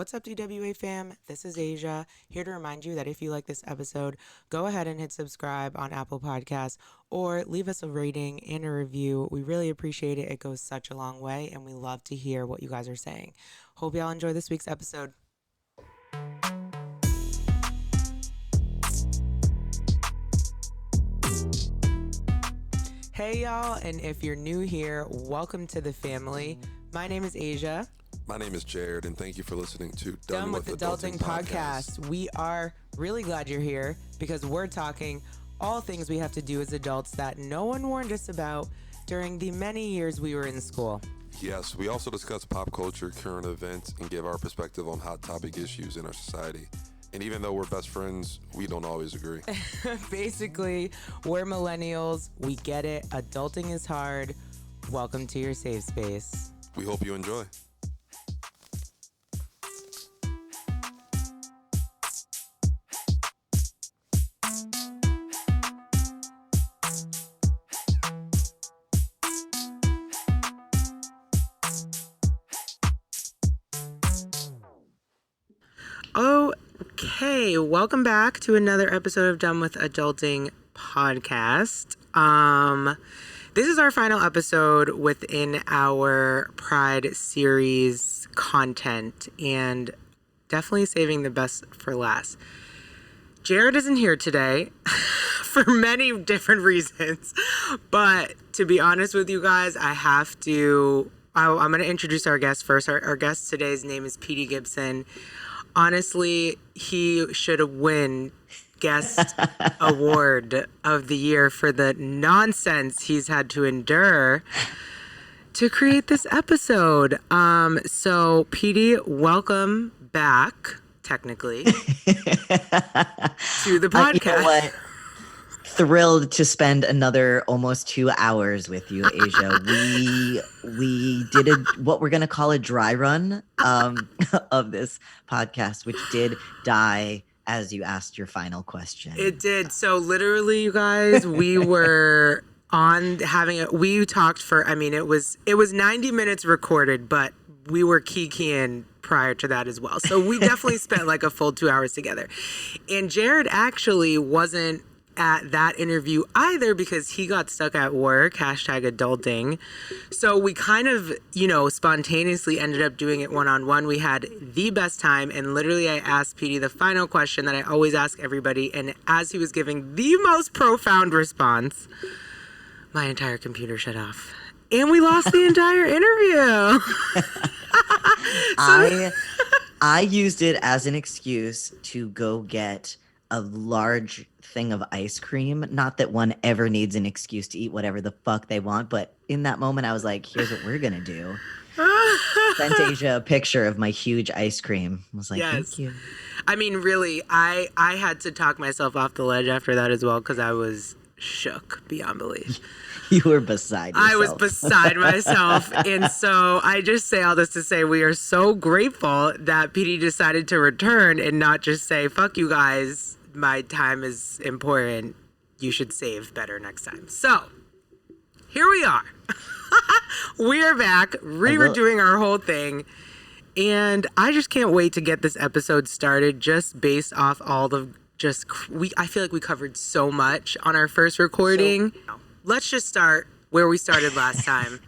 What's up, DWA fam? This is Asia, here to remind you that if you like this episode, go ahead and hit subscribe on Apple Podcasts or leave us a rating and a review. We really appreciate it. It goes such a long way, and we love to hear what you guys are saying. Hope y'all enjoy this week's episode. Hey, y'all, and if you're new here, welcome to the family. My name is Asia. My name is Jared, and thank you for listening to Done with Adulting Podcast. We are really glad you're here because we're talking all things we have to do as adults that no one warned us about during the many years we were in school. Yes, we also discuss pop culture, current events, and give our perspective on hot topic issues in our society. And even though we're best friends, we don't always agree. Basically, we're millennials. We get it. Adulting is hard. Welcome to your safe space. We hope you enjoy. Okay, welcome back to another episode of Done with Adulting Podcast. This is our final episode within our Pride series content, and definitely saving the best for last. Jared isn't here today for many different reasons, but to be honest with you guys, I'm going to introduce our guest first. Our guest today's name is Petey Gibson. Honestly, he should win Guest Award of the Year for the nonsense he's had to endure to create this episode. So, Petey, welcome back, technically, to the podcast. You know what? Thrilled to spend another almost 2 hours with you, Asia. We did what we're gonna call a dry run of this podcast, which did die as you asked your final question. It did. So literally, you guys, we were we talked for, it was 90 minutes recorded, but we were kikiing prior to that as well. So we definitely spent like a full 2 hours together. And Jared actually wasn't at that interview either because he got stuck at work, #adulting. So we kind of, spontaneously ended up doing it one-on-one. We had the best time, and literally I asked Petey the final question that I always ask everybody, and as he was giving the most profound response, my entire computer shut off. And we lost the entire interview. I used it as an excuse to go get a large thing of ice cream. Not that one ever needs an excuse to eat whatever the fuck they want, but in that moment I was like, here's what we're gonna do. Sent Asia a picture of my huge ice cream. I was like, yes. Thank you. Really, I had to talk myself off the ledge after that as well because I was shook beyond belief. You were beside yourself. I was beside myself. And so I just say all this to say we are so grateful that Petey decided to return and not just say, fuck you guys, my time is important. You should save better next time. So here we are. We are back, doing our whole thing. And I just can't wait to get this episode started just based off all the I feel like we covered so much on our first recording. So, let's just start where we started last time.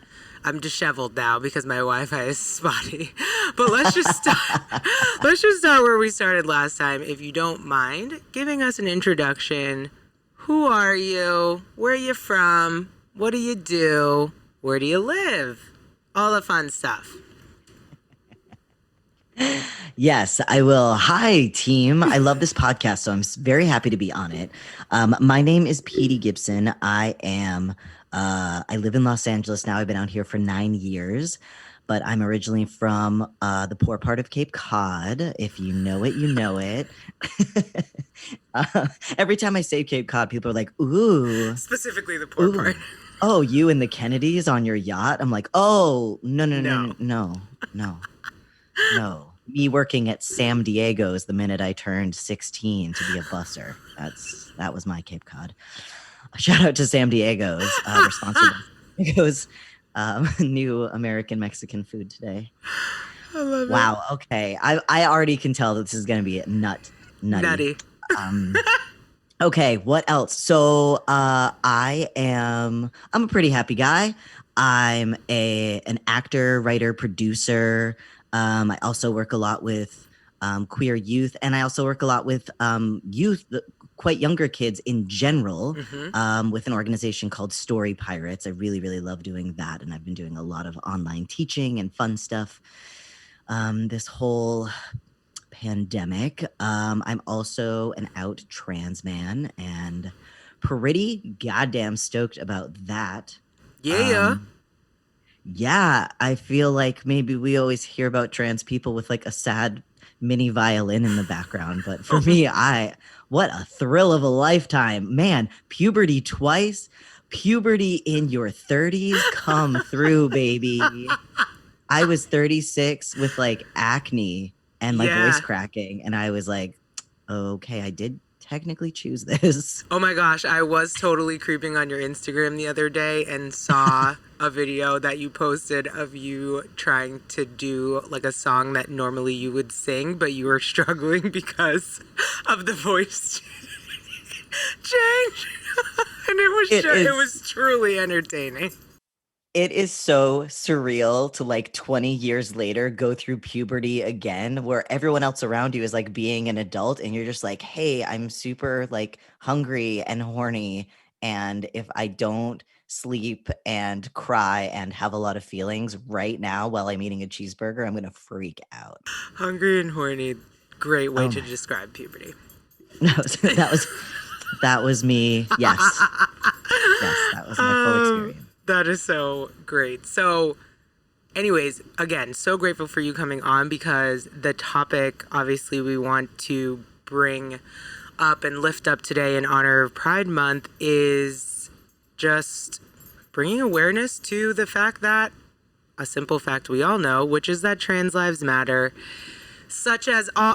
I'm disheveled now because my Wi-Fi is spotty. But let's just start where we started last time. If you don't mind giving us an introduction. Who are you? Where are you from? What do you do? Where do you live? All the fun stuff. Yes, I will. Hi, team. I love this podcast, so I'm very happy to be on it. My name is Petey Gibson. I live in Los Angeles now. I've been out here for 9 years, but I'm originally from the poor part of Cape Cod. If you know it, you know it. Every time I say Cape Cod, people are like, ooh. Specifically the poor part. Oh, you and the Kennedys on your yacht? I'm like, oh, no. Me working at Sam Diego's the minute I turned 16 to be a busser. That was my Cape Cod. Shout out to Sam Diego's. We're sponsored by Diego's new American Mexican food today. I love it. Wow. Okay. I already can tell that this is gonna be nutty. Nutty. Um. Okay. What else? So, I'm a pretty happy guy. I'm an actor, writer, producer. I also work a lot with queer youth, and I also work a lot with youth, quite younger kids in general, with an organization called Story Pirates. I really, really love doing that, and I've been doing a lot of online teaching and fun stuff. This whole pandemic. I'm also an out trans man and pretty goddamn stoked about that. Yeah. Yeah, I feel like maybe we always hear about trans people with like a sad mini violin in the background, but for me, what a thrill of a lifetime. Man, puberty twice, puberty in your 30s, come through, baby. I was 36 with like acne and my voice cracking, and I was like, okay, I did technically choose this. Oh my gosh, I was totally creeping on your Instagram the other day and saw a video that you posted of you trying to do like a song that normally you would sing, but you were struggling because of the voice change. And it was truly entertaining. It is so surreal to like 20 years later go through puberty again, where everyone else around you is like being an adult and you're just like, hey, I'm super like hungry and horny. And if I don't sleep and cry and have a lot of feelings right now while I'm eating a cheeseburger, I'm going to freak out. Hungry and horny. Great way to describe puberty. No, that was me. Yes. Yes, that was my full experience. That is so great. So, anyways, again, so grateful for you coming on because the topic, obviously, we want to bring up and lift up today in honor of Pride Month is just bringing awareness to the fact that a simple fact we all know, which is that trans lives matter, such as all,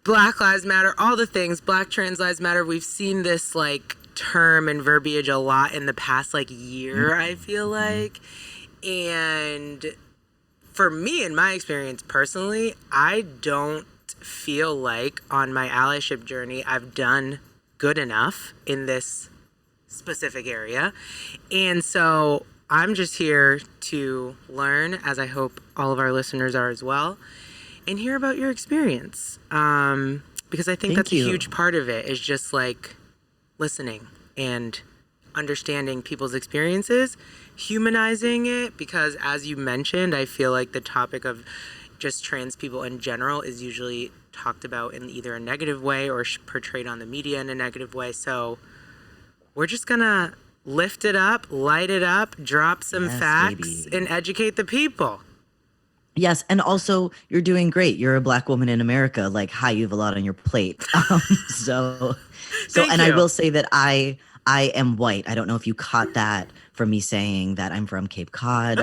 Black Lives Matter, all the things, Black trans lives matter. We've seen this like term and verbiage a lot in the past like year, I feel like. And for me, in my experience personally, I don't feel like on my allyship journey I've done good enough in this specific area. And so I'm just here to learn, as I hope all of our listeners are as well, and hear about your experience. Because I think that's a huge part of it, is just like listening and understanding people's experiences, humanizing it, because as you mentioned, I feel like the topic of just trans people in general is usually talked about in either a negative way or portrayed on the media in a negative way. So we're just gonna lift it up, light it up, drop some facts, and educate the people. Yes, and also you're doing great. You're a Black woman in America. Like, hi, you have a lot on your plate. So and I will say that I am white. I don't know if you caught that from me saying that I'm from Cape Cod.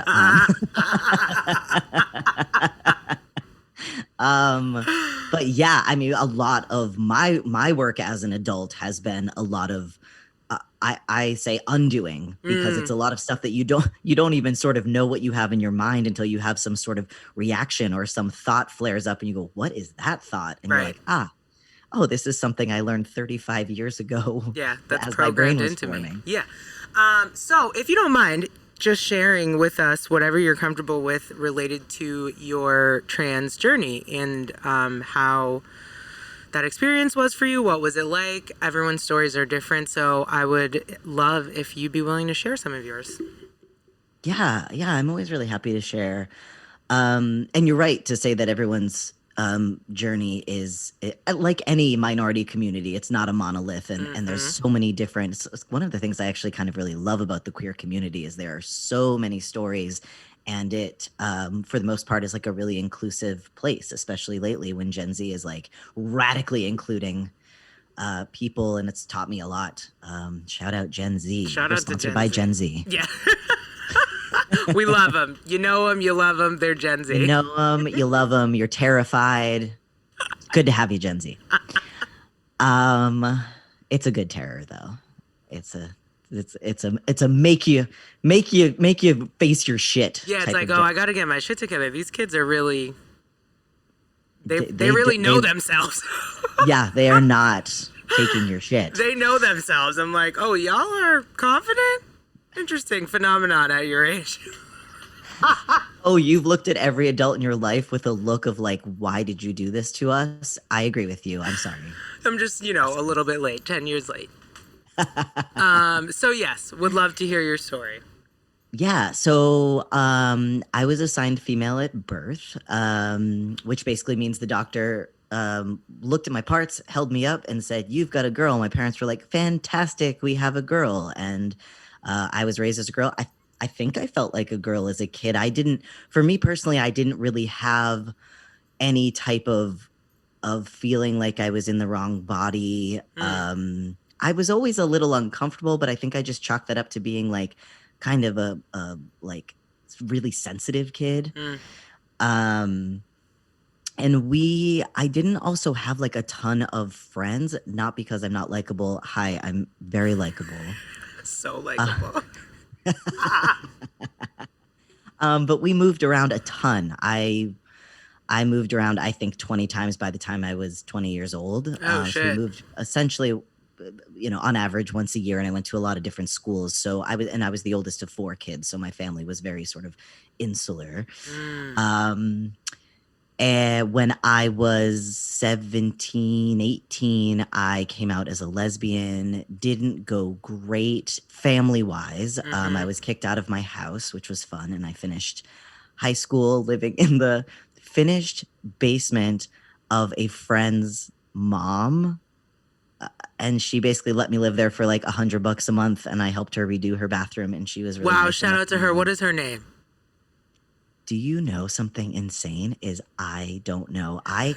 But yeah, I mean, a lot of my work as an adult has been a lot of I say undoing, because it's a lot of stuff that you don't even sort of know what you have in your mind until you have some sort of reaction or some thought flares up and you go, what is that thought? And you're like, oh, this is something I learned 35 years ago. Yeah, that's programmed into me. Yeah. So if you don't mind just sharing with us whatever you're comfortable with related to your trans journey and how that experience was for you. What was it like? Everyone's stories are different, so I would love if you'd be willing to share some of yours. Yeah, I'm always really happy to share. And you're right to say that everyone's journey is like any minority community. It's not a monolith, and there's so many different. One of the things I actually kind of really love about the queer community is there are so many stories, and it for the most part is like a really inclusive place, especially lately when Gen Z is like radically including people, and it's taught me a lot. Shout out Gen Z. Shout out to sponsored by Gen Z. Yeah. We love them. You know them, you love them. They're Gen Z. You know them, you love them. You're terrified. Good to have you, Gen Z. It's a good terror, though. It's a It's a make you face your shit. Yeah, it's type like, of oh, joke. I got to get my shit together. These kids are really, they really know themselves. Yeah, they are not taking your shit. They know themselves. I'm like, oh, y'all are confident? Interesting phenomenon at your age. Oh, you've looked at every adult in your life with a look of like, why did you do this to us? I agree with you. I'm sorry. I'm just, a little bit late, 10 years late. So yes, would love to hear your story. Yeah, so I was assigned female at birth, which basically means the doctor looked at my parts, held me up, and said, "You've got a girl." My parents were like, "Fantastic, we have a girl." And I was raised as a girl. I think I felt like a girl as a kid. For me personally, I didn't really have any type of feeling like I was in the wrong body. I was always a little uncomfortable, but I think I just chalked that up to being like kind of a like really sensitive kid. And I didn't also have like a ton of friends, not because I'm not likable. Hi, I'm very likable. So likable. But we moved around a ton. I moved around, I think, 20 times by the time I was 20 years old. Oh, shit. So we moved essentially, on average once a year, and I went to a lot of different schools. So I was the oldest of 4 kids. So my family was very sort of insular. And when I was 17, 18, I came out as a lesbian. Didn't go great family-wise. I was kicked out of my house, which was fun. And I finished high school living in the finished basement of a friend's mom. And she basically let me live there for like $100 a month. And I helped her redo her bathroom. And she was really wow, nice shout out to her. What is her name? Do you know something insane? I don't know. A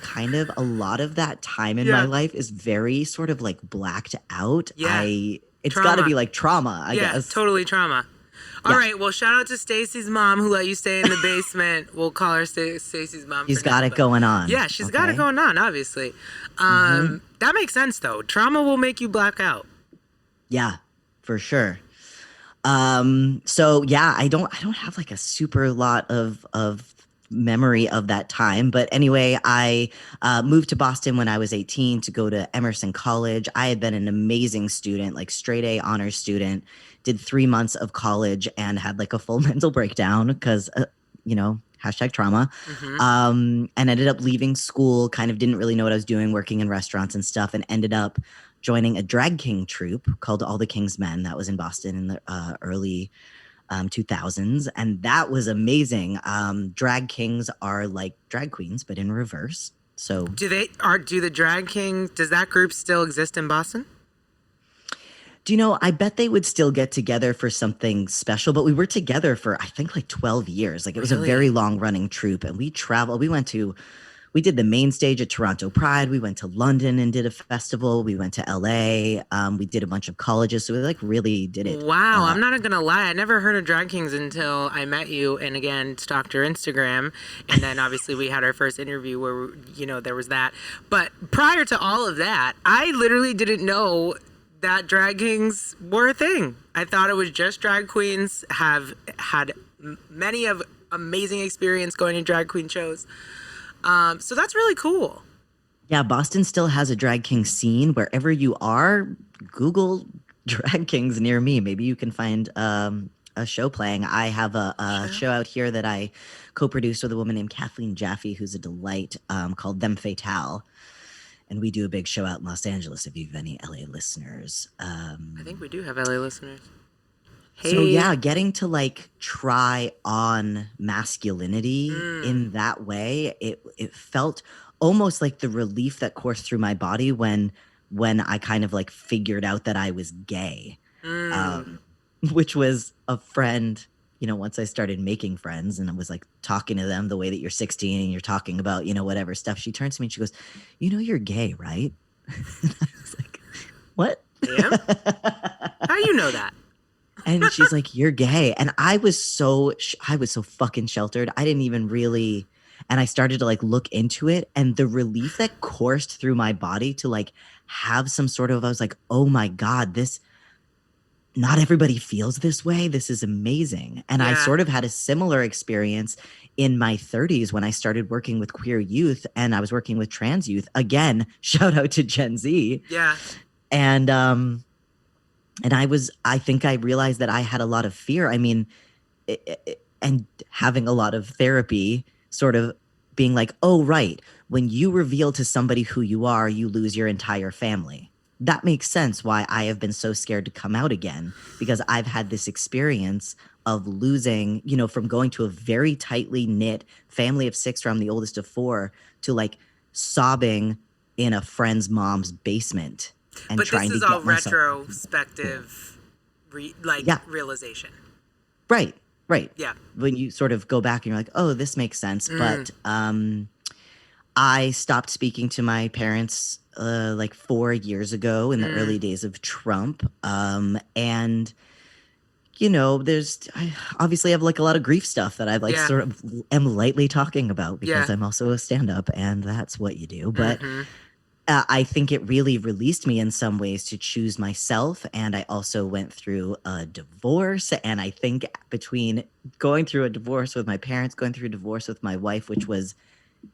lot of that time in my life is very sort of like blacked out. Yeah. It's got to be like trauma, I guess. Yeah, totally trauma. All right, well, shout out to Stacy's mom who let you stay in the basement. We'll call her Stacy's mom. She's got it going on. Yeah, she's got it going on, obviously. That makes sense, though. Trauma will make you black out. Yeah, for sure. So yeah, I don't have like a super lot of memory of that time, but anyway, I moved to Boston when I was 18 to go to Emerson College. I had been an amazing student, like straight A honors student, did 3 months of college and had like a full mental breakdown because #trauma. And ended up leaving school, kind of didn't really know what I was doing, working in restaurants and stuff, and ended up joining a drag king troupe called All the King's Men. That was in Boston in the early 2000s. And that was amazing. Drag kings are like drag queens, but in reverse. So does that group still exist in Boston? I bet they would still get together for something special, but we were together for, I think, like 12 years. Like it was a very long running troupe, and we traveled. We did the main stage at Toronto Pride. We went to London and did a festival. We went to LA. We did a bunch of colleges. So we like really did it. Wow. I'm not going to lie. I never heard of drag kings until I met you and again, stalked your Instagram. And then obviously we had our first interview where, there was that. But prior to all of that, I literally didn't know that drag kings were a thing. I thought it was just drag queens, have had many of amazing experience going to drag queen shows. So that's really cool. Yeah, Boston still has a drag king scene. Wherever you are, Google drag kings near me. Maybe you can find a show playing. I have a show out here that I co-produced with a woman named Kathleen Jaffe, who's a delight, called Them Fatale. And we do a big show out in Los Angeles if you have any LA listeners. I think we do have LA listeners. Hey. So yeah, getting to like try on masculinity in that way, it felt almost like the relief that coursed through my body when I kind of like figured out that I was gay, which was a friend. Once I started making friends and I was like talking to them the way that you're 16 and you're talking about whatever stuff, she turns to me and she goes, "You're gay, right?" And I was like, "What?" Yeah. How you know that? And she's like, "You're gay." And I was so fucking sheltered. I didn't even really, and I started to like look into it, and the relief that coursed through my body to like have some sort of, I was like, "Oh my God, this not everybody feels this way. This is amazing. And I sort of had a similar experience in my 30s when I started working with queer youth and I was working with trans youth. Again, shout out to Gen Z. Yeah. And I think I realized that I had a lot of fear. I mean, and having a lot of therapy, sort of being like, oh, right, when you reveal to somebody who you are, you lose your entire family. That makes sense why I have been so scared to come out again, because I've had this experience of losing, you know, from going to a very tightly knit family of 6 where I'm the oldest of 4 to like sobbing in a friend's mom's basement and but trying to get myself. But this is all retrospective, realization. Right. Yeah. When you sort of go back and you're like, oh, this makes sense. But I stopped speaking to my parents like 4 years ago in the early days of Trump. And, you know, I obviously have like a lot of grief stuff that I like sort of am lightly talking about because I'm also a stand-up and that's what you do. But I think it really released me in some ways to choose myself. And I also went through a divorce. And I think between going through a divorce with my parents, going through a divorce with my wife, which was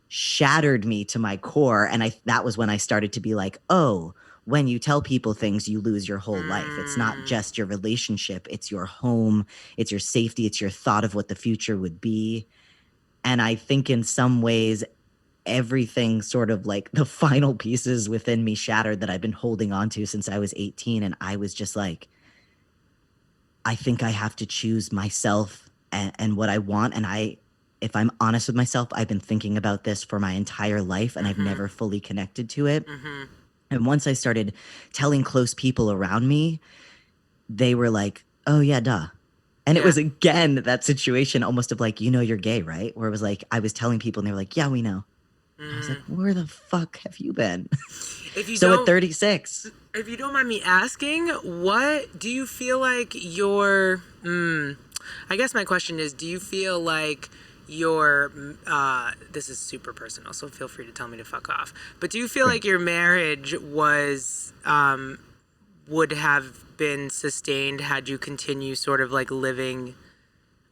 shattered me to my core. And that was when I started to be like, oh, when you tell people things, you lose your whole life. It's not just your relationship. It's your home. It's your safety. It's your thought of what the future would be. And I think in some ways, everything sort of like the final pieces within me shattered that I've been holding on to since I was 18. And I was just like, I think I have to choose myself and what I want. And if I'm honest with myself, I've been thinking about this for my entire life and I've never fully connected to it. And once I started telling close people around me, they were like, oh yeah, duh. And it was again, that situation almost of like, you know, you're gay, right? Where it was like, I was telling people and they were like, yeah, we know. I was like, where the fuck have you been? So at 36. If you don't mind me asking, what do you feel like your, I guess my question is, do you feel like your, this is super personal, so feel free to tell me to fuck off. But do you feel like your marriage was, would have been sustained had you continue sort of like living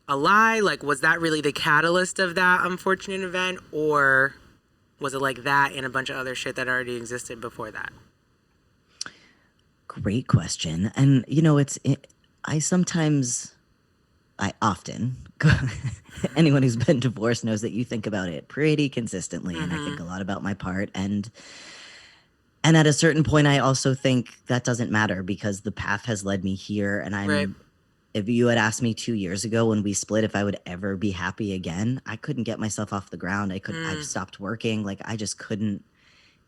a lie? Like, was that really the catalyst of that unfortunate event? Or was it like that and a bunch of other shit that already existed before that? Great question. And, you know, I often, anyone who's been divorced knows that you think about it pretty consistently. And I think a lot about my part. And at a certain point, I also think that doesn't matter because the path has led me here. And if you had asked me 2 years ago when we split if I would ever be happy again, I couldn't get myself off the ground. I've stopped working. Like I just couldn't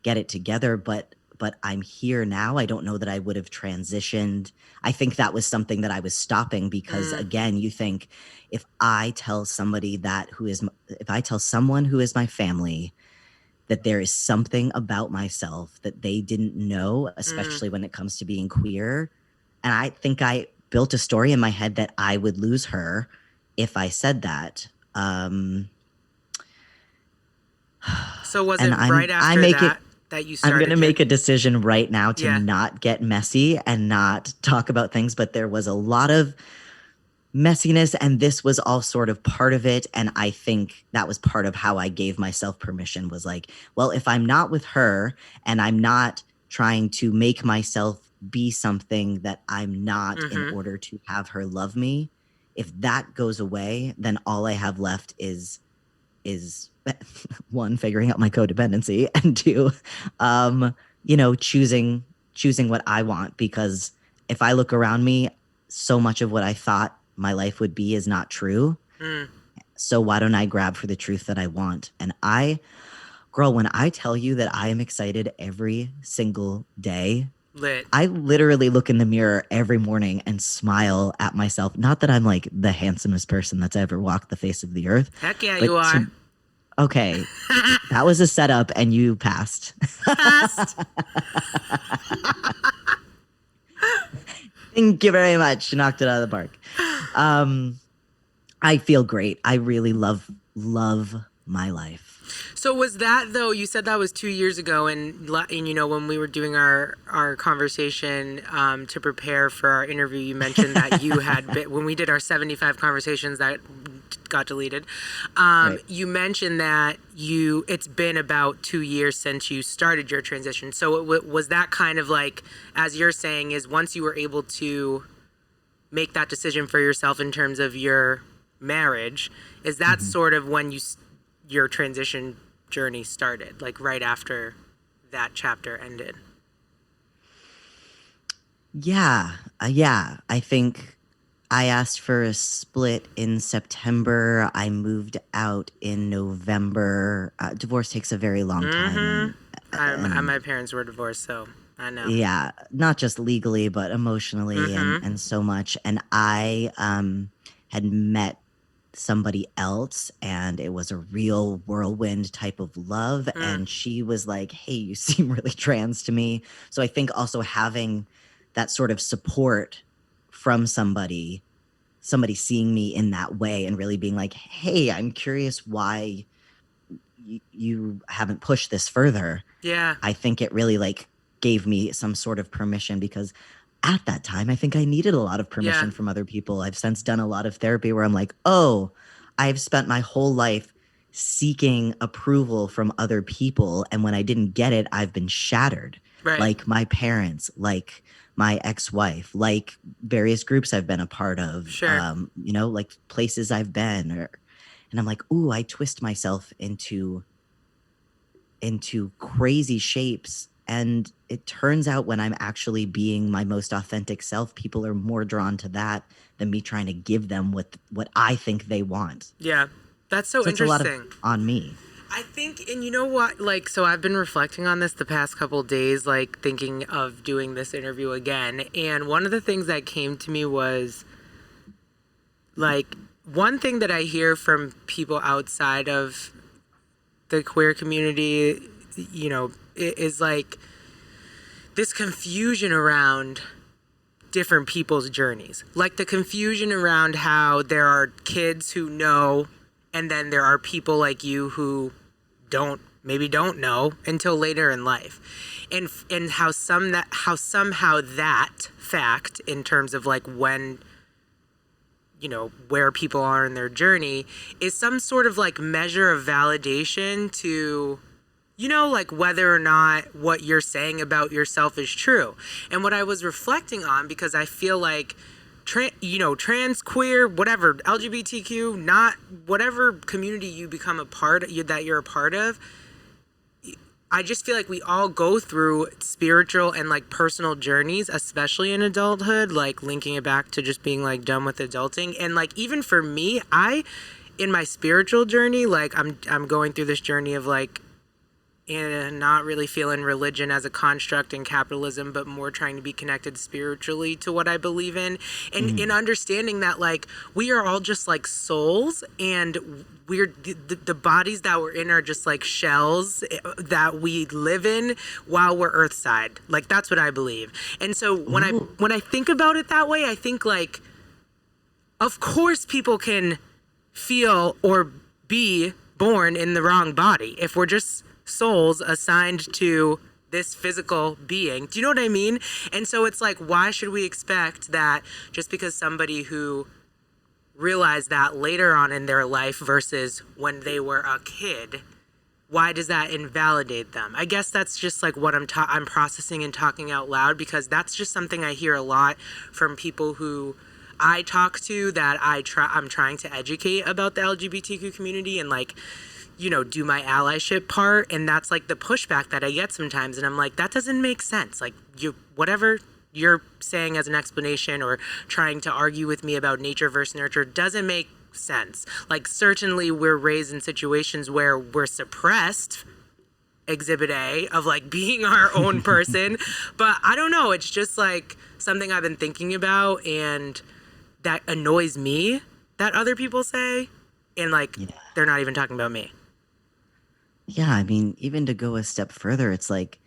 get it together. But I'm here now. I don't know that I would have transitioned. I think that was something that I was stopping because again, you think if I tell someone who is my family that there is something about myself that they didn't know, especially when it comes to being queer. And I think I built a story in my head that I would lose her if I said that. So was it right after that you started? I'm going to make a decision right now to not get messy and not talk about things, but there was a lot of messiness and this was all sort of part of it. And I think that was part of how I gave myself permission was like, well, if I'm not with her and I'm not trying to make myself be something that I'm not in order to have her love me, if that goes away, then all I have left is 1, figuring out my codependency, and 2, you know, choosing what I want. Because if I look around me, so much of what I thought my life would be is not true. So why don't I grab for the truth that I want? And girl, when I tell you that I am excited every single day, I literally look in the mirror every morning and smile at myself. Not that I'm like the handsomest person that's ever walked the face of the earth. Heck yeah, you are. Okay, that was a setup and you passed. Thank you very much. You knocked it out of the park. I feel great. I really love my life. So was that though? You said that was 2 years ago, and you know when we were doing our conversation to prepare for our interview, you mentioned that you had been, when we did our 75 conversations that got deleted. Right. You mentioned that it's been about 2 years since you started your transition. So was that kind of like, as you're saying, is once you were able to make that decision for yourself in terms of your marriage, is that sort of when your transition journey started, like right after that chapter ended? Yeah. I think I asked for a split in September. I moved out in November. Divorce takes a very long time. My parents were divorced, so I know. Yeah, not just legally, but emotionally and so much. And I had met somebody else, and it was a real whirlwind type of love. And she was like, hey, you seem really trans to me. So I think also having that sort of support from somebody seeing me in that way and really being like, hey, I'm curious why you haven't pushed this further. Yeah. I think it really like gave me some sort of permission, because at that time I think I needed a lot of permission from other people. I've since done a lot of therapy where I'm like, oh, I've spent my whole life seeking approval from other people, and when I didn't get it, I've been shattered. Right. Like my parents, like my ex-wife, like various groups I've been a part of, Sure. you know, like places I've been, and I'm like, ooh, I twist myself into crazy shapes. And it turns out when I'm actually being my most authentic self, people are more drawn to that than me trying to give them what I think they want. Yeah. That's so It's interesting. a lot of on me. I think, and you know what, like, so I've been reflecting on this the past couple days, like thinking of doing this interview again. And one of the things that came to me was, like, one thing that I hear from people outside of the queer community, you know, is like this confusion around different people's journeys. Like the confusion around how there are kids who know, and then there are people like you who maybe don't know until later in life. And how somehow that fact, in terms of like when, you know, where people are in their journey, is some sort of like measure of validation to, you know, like whether or not what you're saying about yourself is true. And what I was reflecting on, because I feel like, trans, queer, whatever, LGBTQ, not whatever community you become that you're a part of, I just feel like we all go through spiritual and like personal journeys, especially in adulthood, like linking it back to just being like done with adulting. And like, even for me, in my spiritual journey, like I'm going through this journey of like, and not really feeling religion as a construct in capitalism, but more trying to be connected spiritually to what I believe in. And in understanding that, like, we are all just like souls, and we're the bodies that we're in are just like shells that we live in while we're earthside. Like, that's what I believe. And so when I think about it that way, I think like, of course people can feel or be born in the wrong body if we're just souls assigned to this physical being. Do you know what I mean? And so it's like, why should we expect that just because somebody who realized that later on in their life versus when they were a kid, why does that invalidate them? I guess that's just like what I'm processing and talking out loud, because that's just something I hear a lot from people who I talk to, that I'm trying to educate about the LGBTQ community and like, you know, do my allyship part. And that's like the pushback that I get sometimes. And I'm like, that doesn't make sense. Like, whatever you're saying as an explanation or trying to argue with me about nature versus nurture doesn't make sense. Like, certainly we're raised in situations where we're suppressed, exhibit A, of like being our own person. But I don't know, it's just like something I've been thinking about, and that annoys me that other people say, and like, they're not even talking about me. Yeah, I mean, even to go a step further, it's like,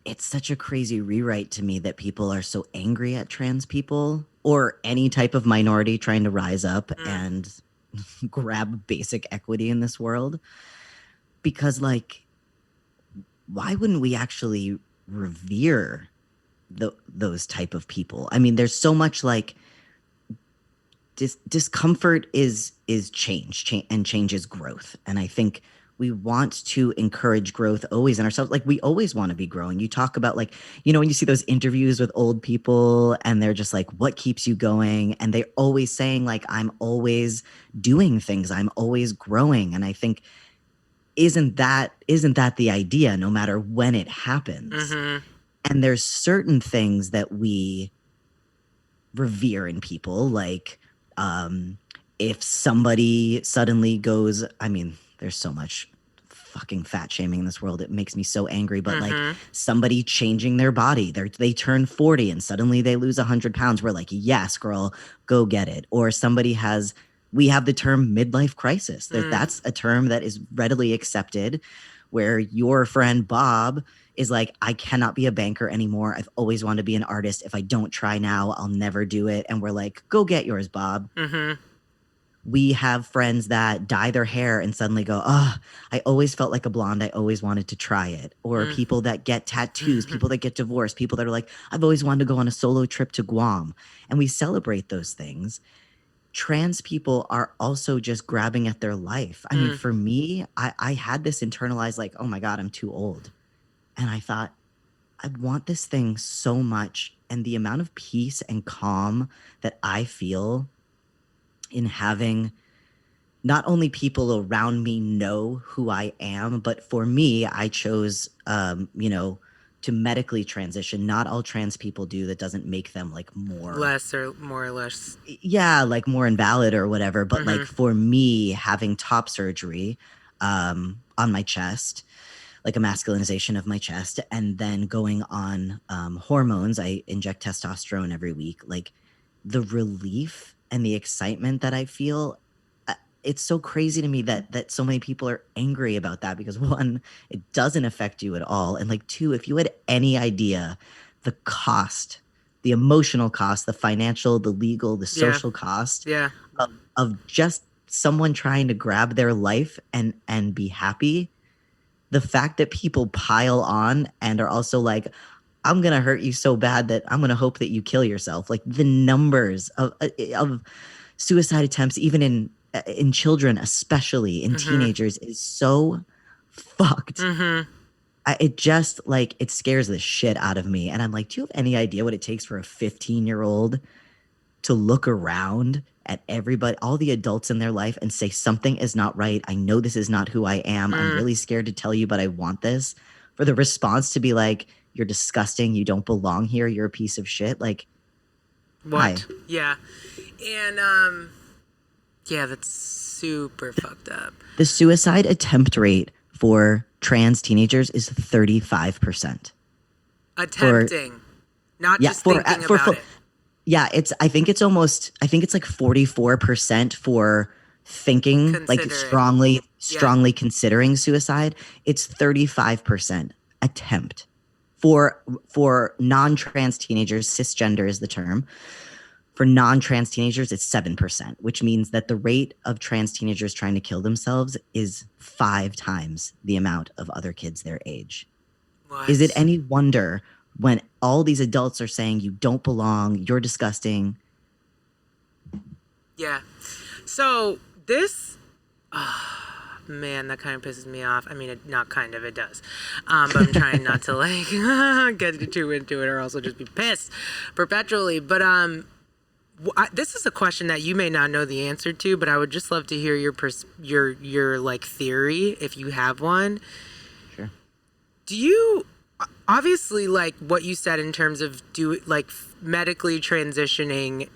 it's such a crazy rewrite to me that people are so angry at trans people or any type of minority trying to rise up and grab basic equity in this world. because like, why wouldn't we actually revere those type of people? I mean, there's so much like discomfort is change, and change is growth. And I think we want to encourage growth always in ourselves. Like we always want to be growing. You talk about like, when you see those interviews with old people and they're just like, what keeps you going? And they're always saying like, I'm always doing things. I'm always growing. And I think, isn't that the idea no matter when it happens? Mm-hmm. And there's certain things that we revere in people, like if somebody suddenly goes, I mean, there's so much fucking fat shaming in this world. It makes me so angry. But like somebody changing their body, they turn 40 and suddenly they lose 100 pounds. We're like, yes, girl, go get it. Or we have the term midlife crisis. That's a term that is readily accepted, where your friend Bob is like, I cannot be a banker anymore. I've always wanted to be an artist. If I don't try now, I'll never do it. And we're like, go get yours, Bob. Mm-hmm. We have friends that dye their hair and suddenly go, oh, I always felt like a blonde. I always wanted to try it. Or people that get tattoos, people that get divorced, people that are like, I've always wanted to go on a solo trip to Guam. And we celebrate those things. Trans people are also just grabbing at their life. I mean, for me, I had this internalized like, oh my God, I'm too old. And I thought, I want this thing so much. And the amount of peace and calm that I feel in having not only people around me know who I am, but for me, I chose, to medically transition. Not all trans people do. That doesn't make them like more or less. Yeah, like more invalid or whatever. But like for me, having top surgery on my chest, like a masculinization of my chest, and then going on hormones, I inject testosterone every week. Like the relief and the excitement that I feel, it's so crazy to me that so many people are angry about that, because one, it doesn't affect you at all. And like two, if you had any idea the cost, the emotional cost, the financial, the legal, the social cost of just someone trying to grab their life and be happy, the fact that people pile on and are also like, I'm going to hurt you so bad that I'm going to hope that you kill yourself. Like the numbers of suicide attempts, even in children, especially in teenagers, is so fucked. It just like, it scares the shit out of me. And I'm like, do you have any idea what it takes for a 15-year-old to look around at everybody, all the adults in their life, and say something is not right? I know this is not who I am. I'm really scared to tell you, but I want this. For the response to be like, you're disgusting, you don't belong here, you're a piece of shit. Like, what? Hi. Yeah. And that's super fucked up. The suicide attempt rate for trans teenagers is 35%. Attempting, not just thinking about it. Yeah, I think it's like 44% for thinking, like strongly considering suicide. It's 35% attempt. For non-trans teenagers, cisgender is the term. For non-trans teenagers, it's 7%, which means that the rate of trans teenagers trying to kill themselves is 5 times the amount of other kids their age. What? Is it any wonder when all these adults are saying you don't belong, you're disgusting? Yeah. So this, man, that kind of pisses me off. I mean, it does. But I'm trying not to like get too into it or else I'll just be pissed perpetually. But this is a question that you may not know the answer to, but I would just love to hear your like theory, if you have one. Sure. Do you, obviously, like what you said in terms of medically transitioning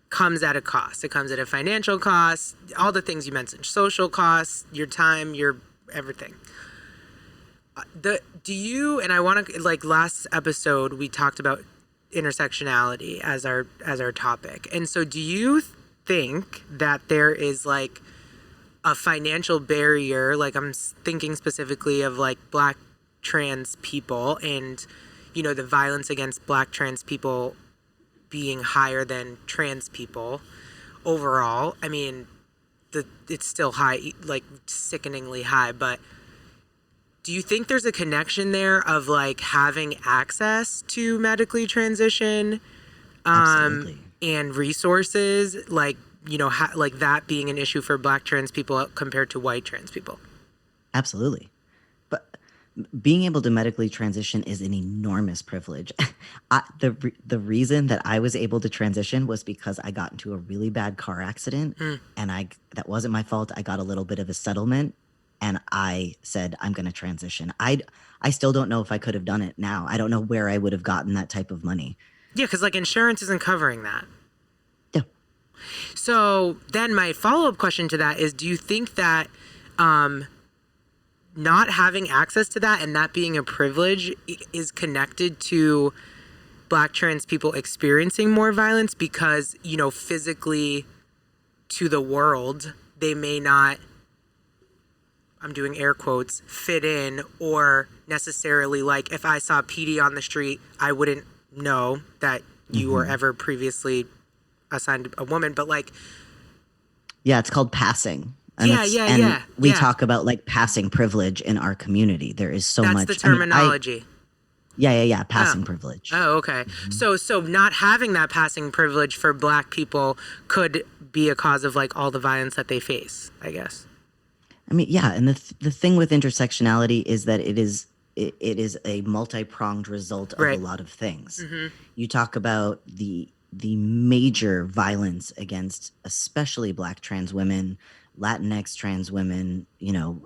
comes at a cost. It comes at a financial cost, all the things you mentioned, social costs, your time, your everything. Do you, and I want to, like last episode, we talked about intersectionality as our topic. And so do you think that there is like a financial barrier? Like I'm thinking specifically of like Black trans people and, the violence against Black trans people being higher than trans people overall. I mean, it's still high, like sickeningly high, but do you think there's a connection there of like having access to medically transition Absolutely. and resources, like, you know, like that being an issue for Black trans people compared to white trans people? Absolutely. But being able to medically transition is an enormous privilege. The reason that I was able to transition was because I got into a really bad car accident, and that wasn't my fault. I got a little bit of a settlement, and I said I'm going to transition. I still don't know if I could have done it now. I don't know where I would have gotten that type of money. Yeah, because like insurance isn't covering that. Yeah. So then my follow-up question to that is, do you think that not having access to that and that being a privilege is connected to Black trans people experiencing more violence because, you know, physically to the world, they may not, I'm doing air quotes, fit in, or necessarily, like, if I saw Petey on the street, I wouldn't know that you were ever previously assigned a woman, but like, yeah, it's called passing. And we talk about like passing privilege in our community. There is so much. That's the terminology. Passing privilege. Oh, okay. So not having that passing privilege for Black people could be a cause of like all the violence that they face, I guess. I mean, yeah, and the thing with intersectionality is that it is a multi-pronged result of a lot of things. You talk about the major violence against especially Black trans women, Latinx trans women, you know,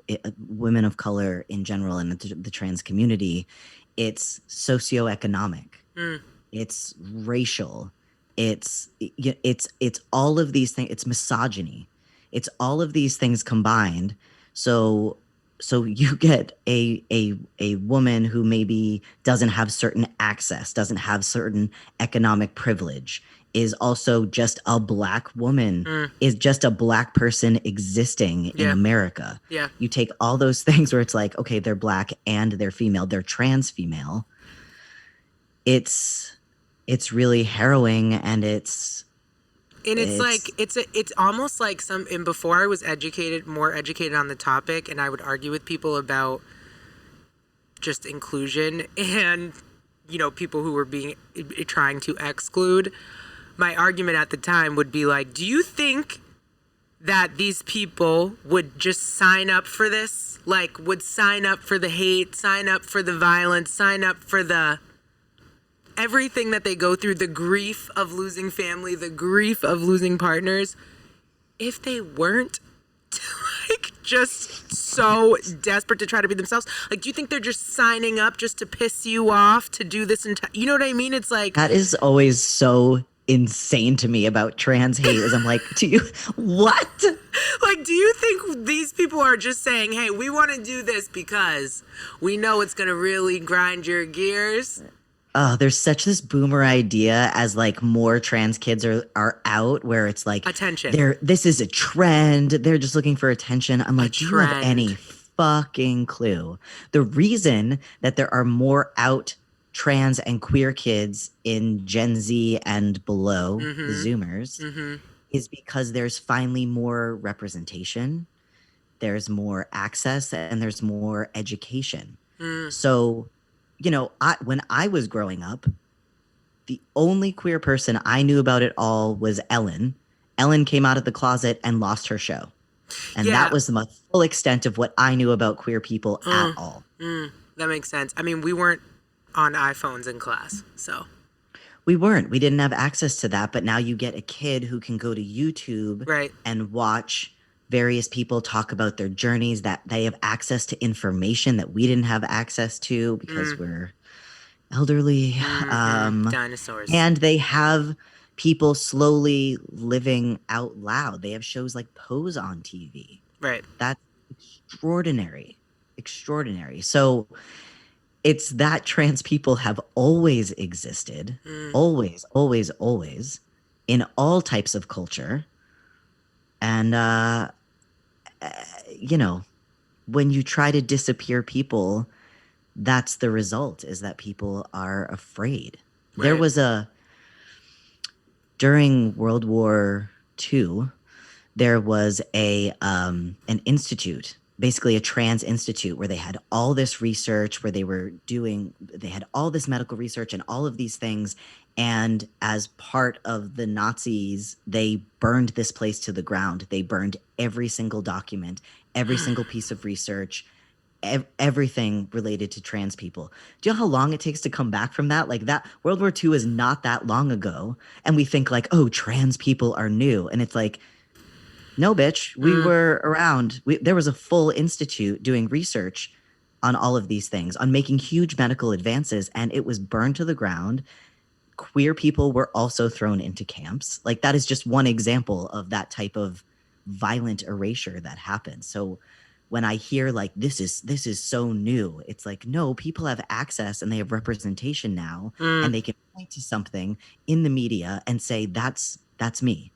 women of color in general, and the trans community. It's socioeconomic, it's racial, it's all of these things. It's misogyny, it's all of these things combined. So you get a woman who maybe doesn't have certain access, doesn't have certain economic privilege, is also just a Black woman, is just a Black person existing in America. Yeah. You take all those things where it's like, okay, they're Black and they're female, they're trans female. It's really harrowing, and it's like it's almost like and before I was more educated on the topic, and I would argue with people about just inclusion and, you know, people who were trying to exclude. My argument at the time would be like, do you think that these people would just sign up for this? Like, would sign up for the hate, sign up for the violence, sign up for the everything that they go through, the grief of losing family, the grief of losing partners, if they weren't like just so desperate to try to be themselves? Like, do you think they're just signing up just to piss you off, to do this you know what I mean? It's like, that is always so insane to me about trans hate. Is I'm like, what? Like, do you think these people are just saying, hey, we want to do this because we know it's going to really grind your gears? Oh, there's such this boomer idea as like more trans kids are out, where it's like attention. This is a trend. They're just looking for attention. I'm like, do you have any fucking clue? The reason that there are more out trans and queer kids in Gen Z and below, the Zoomers, is because there's finally more representation, there's more access, and there's more education. So, you know, when I was growing up, the only queer person I knew about it all was Ellen. Ellen came out of the closet and lost her show. And that was the full extent of what I knew about queer people at all. That makes sense. I mean, we weren't on iPhones in class, so. We weren't. We didn't have access to that, but now you get a kid who can go to YouTube and watch various people talk about their journeys, that they have access to information that we didn't have access to because we're elderly. Dinosaurs. And they have people slowly living out loud. They have shows like Pose on TV. Right. That's extraordinary. Extraordinary. So it's that trans people have always existed, always, always, always, in all types of culture. And, you know, when you try to disappear people, that's the result, is that people are afraid. Right. There was during World War II, there was an institute basically a trans institute where they had all this research, where they had all this medical research and all of these things. And as part of the Nazis, they burned this place to the ground. They burned every single document, every single piece of research, everything related to trans people. Do you know how long it takes to come back from that? Like, that World War II is not that long ago. And we think like, oh, trans people are new. And it's like, no, bitch, we were around. There was a full institute doing research on all of these things, on making huge medical advances, and it was burned to the ground. Queer people were also thrown into camps. Like, that is just one example of that type of violent erasure that happens. So when I hear like this is so new, it's like, no, people have access and they have representation now, and they can point to something in the media and say, that's me.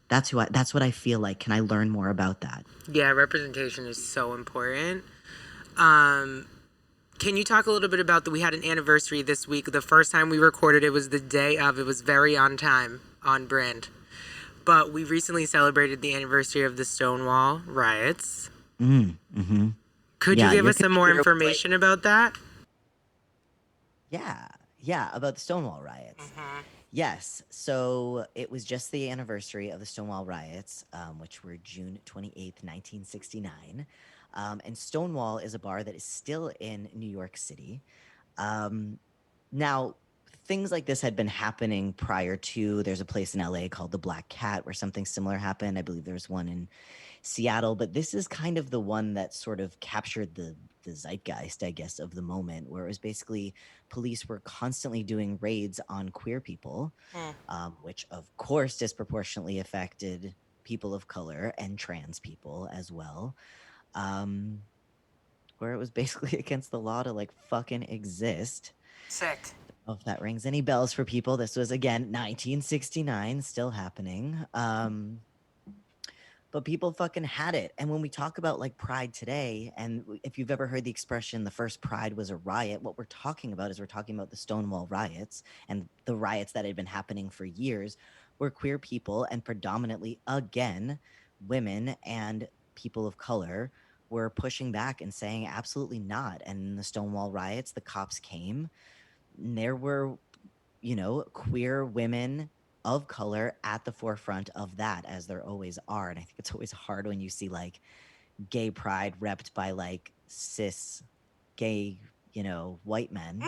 That's what I feel like. Can I learn more about that? Yeah, representation is so important. Can you talk a little bit about we had an anniversary this week. The first time we recorded it was the day of. It was very on time, on brand. But we recently celebrated the anniversary of the Stonewall riots. Mm-hmm. Could you give us some more information about that? Yeah, about the Stonewall riots. Mm-hmm. Yes, so it was just the anniversary of the Stonewall riots, which were June 28th, 1969. And Stonewall is a bar that is still in New York City. Now, things like this had been happening prior to. There's a place in LA called the Black Cat where something similar happened. I believe there's one in Seattle, but this is kind of the one that sort of captured the zeitgeist, I guess, of the moment, where it was basically police were constantly doing raids on queer people, which of course disproportionately affected people of color and trans people as well, where it was basically against the law to like fucking exist. Sick. I don't know if that rings any bells for people. This was again 1969, still happening. But people fucking had it. And when we talk about like Pride today, and if you've ever heard the expression, the first Pride was a riot, what we're talking about is we're talking about the Stonewall riots and the riots that had been happening for years, where queer people, and predominantly, again, women and people of color, were pushing back and saying absolutely not. And in the Stonewall riots, the cops came, and there were, queer women of color at the forefront of that, as there always are. And I think it's always hard when you see like gay pride repped by like cis gay, white men,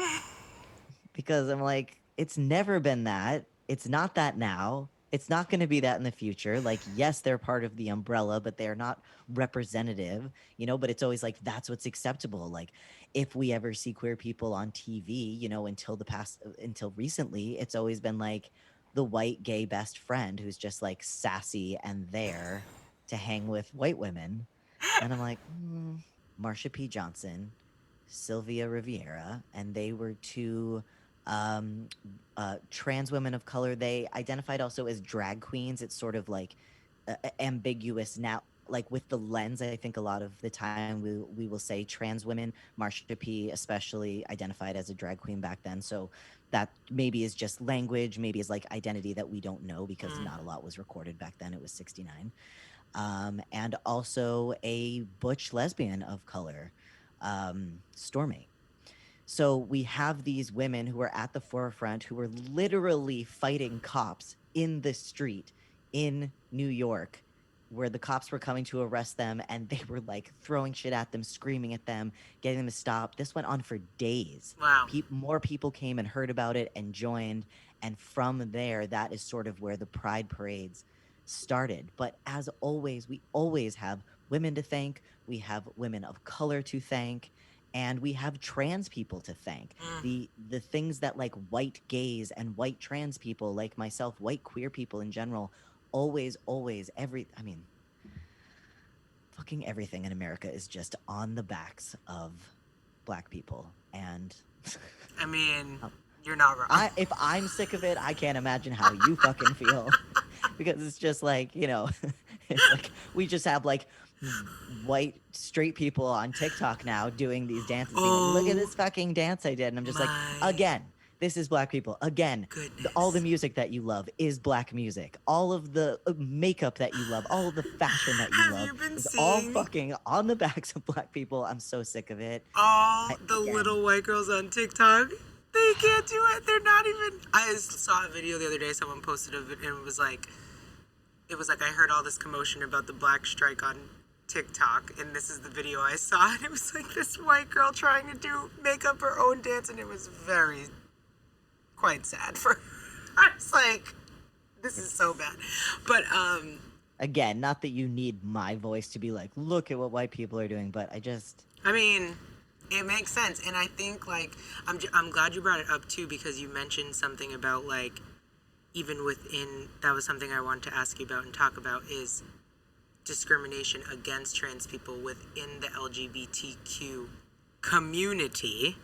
because I'm like, it's never been that. It's not that now. It's not going to be that in the future. Like, yes, they're part of the umbrella, but they're not representative, but it's always like, that's what's acceptable. Like, if we ever see queer people on TV, until recently, it's always been like the white gay best friend who's just like sassy and there to hang with white women. And I'm like, Marsha P. Johnson, Sylvia Riviera, and they were two trans women of color. They identified also as drag queens. It's sort of like ambiguous now, like with the lens. I think a lot of the time we will say trans women. Marsha P. especially identified as a drag queen back then, so that maybe is just language, maybe is like identity that we don't know, because not a lot was recorded back then. It was 69. And also a butch lesbian of color, Stormy. So we have these women who are at the forefront, who were literally fighting cops in the street in New York, where the cops were coming to arrest them, and they were like throwing shit at them, screaming at them, getting them to stop. This went on for days. Wow. More people came and heard about it and joined. And from there, that is sort of where the pride parades started. But as always, we always have women to thank. We have women of color to thank. And we have trans people to thank. The things that like white gays and white trans people like myself, white queer people in general, always, fucking everything in America is just on the backs of Black people. And I mean, you're not wrong. if I'm sick of it, I can't imagine how you fucking feel. Because it's just like, it's like we just have like white straight people on TikTok now doing these dances, being like, look at this fucking dance I did. And I'm just like, again, this is Black people. Again, all the music that you love is Black music. All of the makeup that you love, all of the fashion that you love is all fucking on the backs of Black people. I'm so sick of it. All the little white girls on TikTok, they can't do it. They're not even. I saw a video the other day. Someone posted a video and it was like, I heard all this commotion about the black strike on TikTok, and this is the video I saw, and it was like this white girl trying to make up her own dance, and it was quite sad for. I was like, this is so bad, but again, not that you need my voice to be like, look at what white people are doing, but I mean, it makes sense, and I think like I'm glad you brought it up too, because you mentioned something about like even within, that was something I wanted to ask you about and talk about, is discrimination against trans people within the LGBTQ community,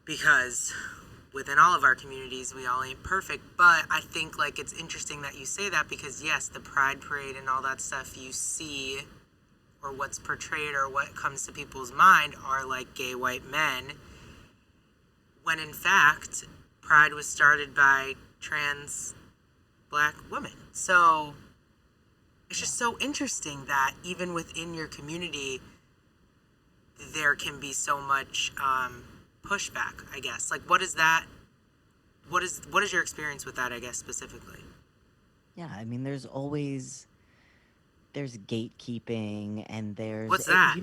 because within all of our communities we all ain't perfect. But I think like it's interesting that you say that, because yes, the pride parade and all that stuff you see, or what's portrayed or what comes to people's mind, are like gay white men, when in fact pride was started by trans Black women. So it's just so interesting that even within your community, there can be so much pushback, I guess. Like, what is that? What is your experience with that, I guess, specifically? Yeah, I mean, there's gatekeeping, and there's... What's that?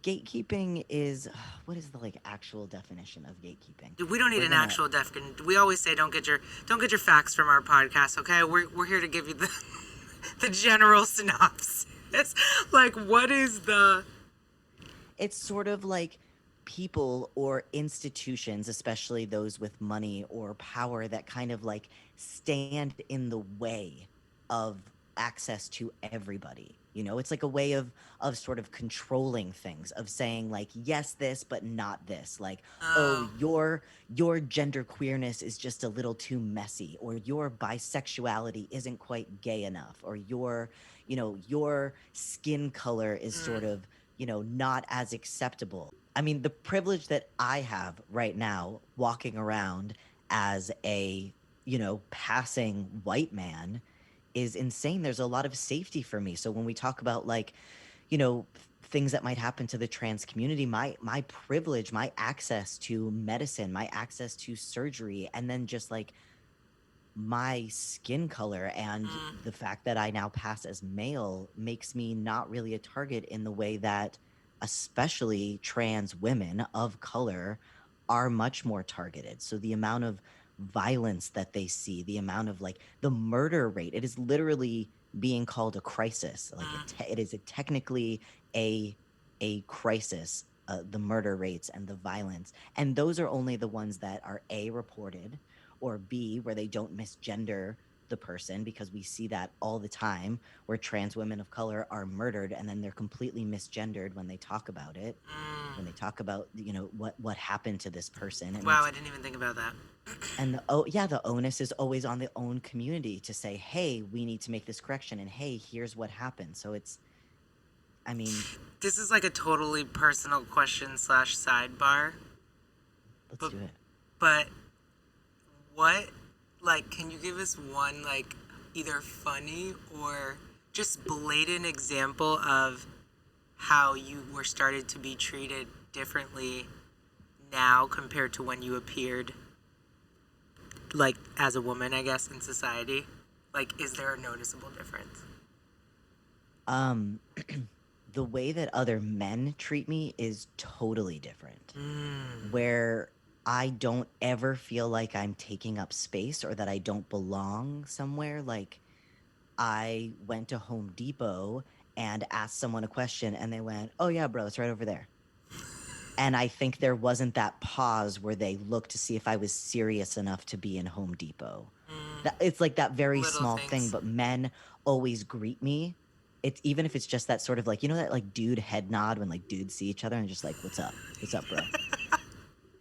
Gatekeeping is... What is the, like, actual definition of gatekeeping? Dude, we don't need actual definition. We always say don't get your facts from our podcast, okay? We're here to give you the general synopsis. Like, what is the... It's sort of like people or institutions, especially those with money or power, that kind of like stand in the way of access to everybody. You know, it's like a way of sort of controlling things, of saying like, yes, this, but not this. Like, oh, your gender queerness is just a little too messy, or your bisexuality isn't quite gay enough, or your skin color is sort of, not as acceptable. I mean, the privilege that I have right now walking around as a, passing white man is insane. There's a lot of safety for me. So when we talk about like, things that might happen to the trans community, my privilege, my access to medicine, my access to surgery, and then just like my skin color and the fact that I now pass as male makes me not really a target in the way that especially trans women of color are much more targeted. So the amount of violence that they see, the amount of like the murder rate, it is literally being called a crisis. Like it is technically a crisis, the murder rates and the violence. And those are only the ones that are A, reported, or B, where they don't misgender the person, because we see that all the time where trans women of color are murdered and then they're completely misgendered when they talk about it, when they talk about, what happened to this person. And wow, I didn't even think about that. And the onus is always on the own community to say, hey, we need to make this correction, and hey, here's what happened. So it's, I mean... This is like a totally personal question / sidebar. Let's do it. But what, like, can you give us one, like, either funny or just blatant example of how you were started to be treated differently now compared to when you appeared, like, as a woman, I guess, in society? Like, is there a noticeable difference? The way that other men treat me is totally different. Where I don't ever feel like I'm taking up space or that I don't belong somewhere. Like, I went to Home Depot and asked someone a question and they went, oh yeah, bro, it's right over there. And I think there wasn't that pause where they looked to see if I was serious enough to be in Home Depot. It's like that very Little small things. thing, but men always greet me. It's even if it's just that sort of like, that like dude head nod when like dudes see each other and just like, what's up, bro?